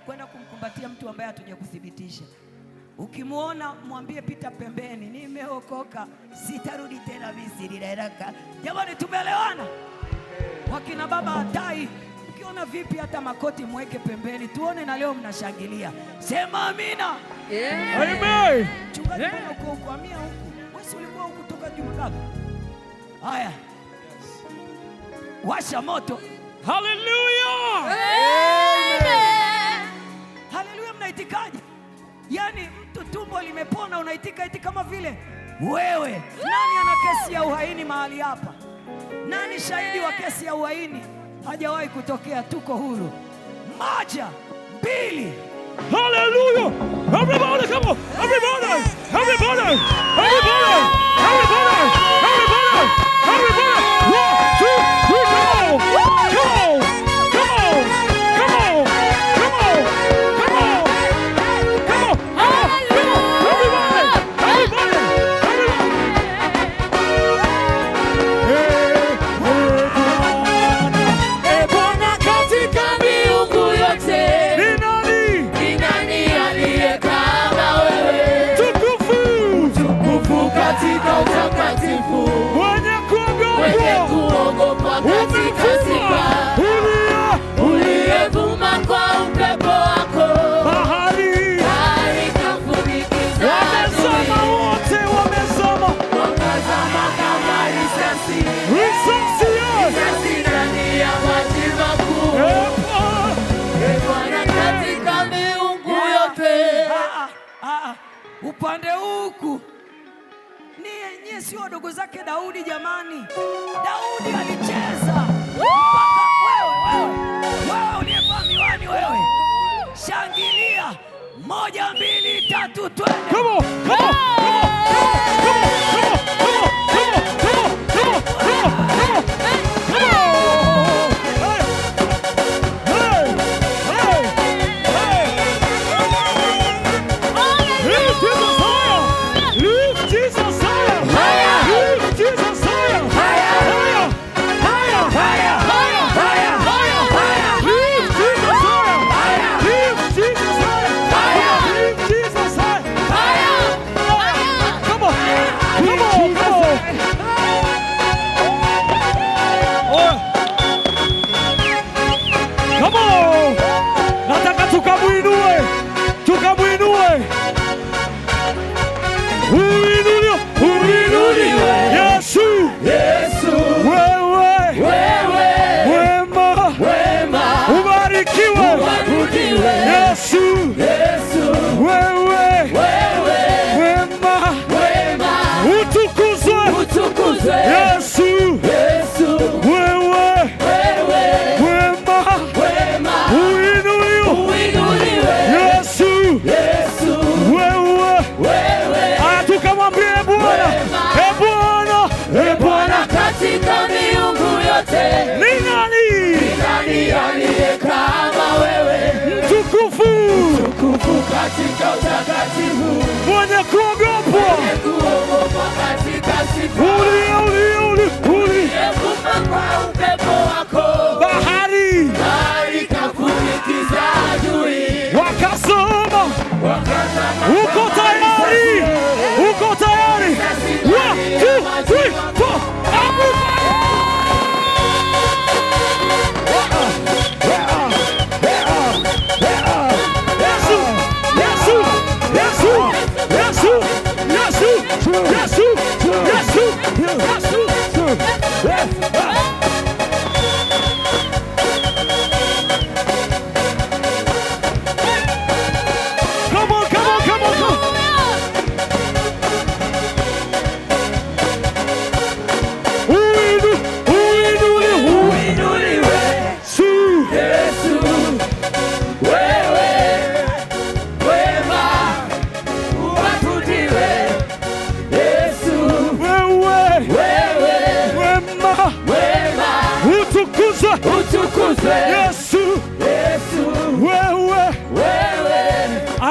kwenda kumkumbatia mtu ambaye hatujakuthibitisha. Ukimuona mwambie pita pembeni, nimeokoka, sitarudi tena Misri haraka. Jamani, tumeelewana? Wakina baba hatai, ukiona vipi hata makoti mweke pembeni, tuone na leo mnashangilia. Sema amina. Amen. Chungaji, mbona uko huko? Amia huku. Wewe si ulikuwa huku toka Jumatatu? Haya. Washa moto. Hallelujah. Amen. Hallelujah, mnaitikaje? Yaani mtu tumbo limepona unaitika eti kama vile wewe. Nani ana kesi ya uhaini mahali hapa? Nani shahidi wa kesi ya uhaini? Hajawahi kutokea, tuko huru. 1, 2. Hallelujah. Everybody, come on. Everybody. Everybody. Everybody. Everybody. Everybody. Everybody. 1, 2, 3, come on. Come on. Come on. Come on. Come on. Come on. Come on. Everybody. Everybody. E Bwana, katika miungu yote ni nani aliye kama wewe? Tukufu katika utakatifu, mwenye kuogopwa katika sifa, uliyevuma kwa upepo wako, bahari kafunikiza adui, wote wamezama kama risasi ndani ya maji makuu. E Bwana, katika miungu yote. Upande huku nyie sio wadogo zake Daudi jamani. Daudi alicheza mpaka wewe uliyevaa miwani wewe. Shangilia. 1, 2, 3, twende. Come on, come on, come on, come on, come on, come on, come on, come on, come on, come on, come on, come on. Hey, hey, hey, hey. Lift Jesus higher. Lift Jesus higher. Lift Jesus higher. Higher, higher, higher, higher, higher, higher. Lift Jesus higher. Lift Jesus higher. Lift Jesus higher. Come on, come on, come on. Come on. Nataka tukamwinue. Tukamwinue. Uinuliwe. Yesu. Wewe. Wema. Ubarikiwe. Yesu. Wewe. Wema. Utukuzwe. Yesu. Wewe. Wema. Uinuliwe. Yesu. Wewe. Tukamwambie Bwana, katika miungu yote ni nani aliye kama wewe? Mtukufu katika utakatifu, mwenye kuogopwa katika sifa, uliyevuma kwa upepo wako, bahari kafunikiza adui, wakasoma. Uko tayari? 1, 2, 3, 4.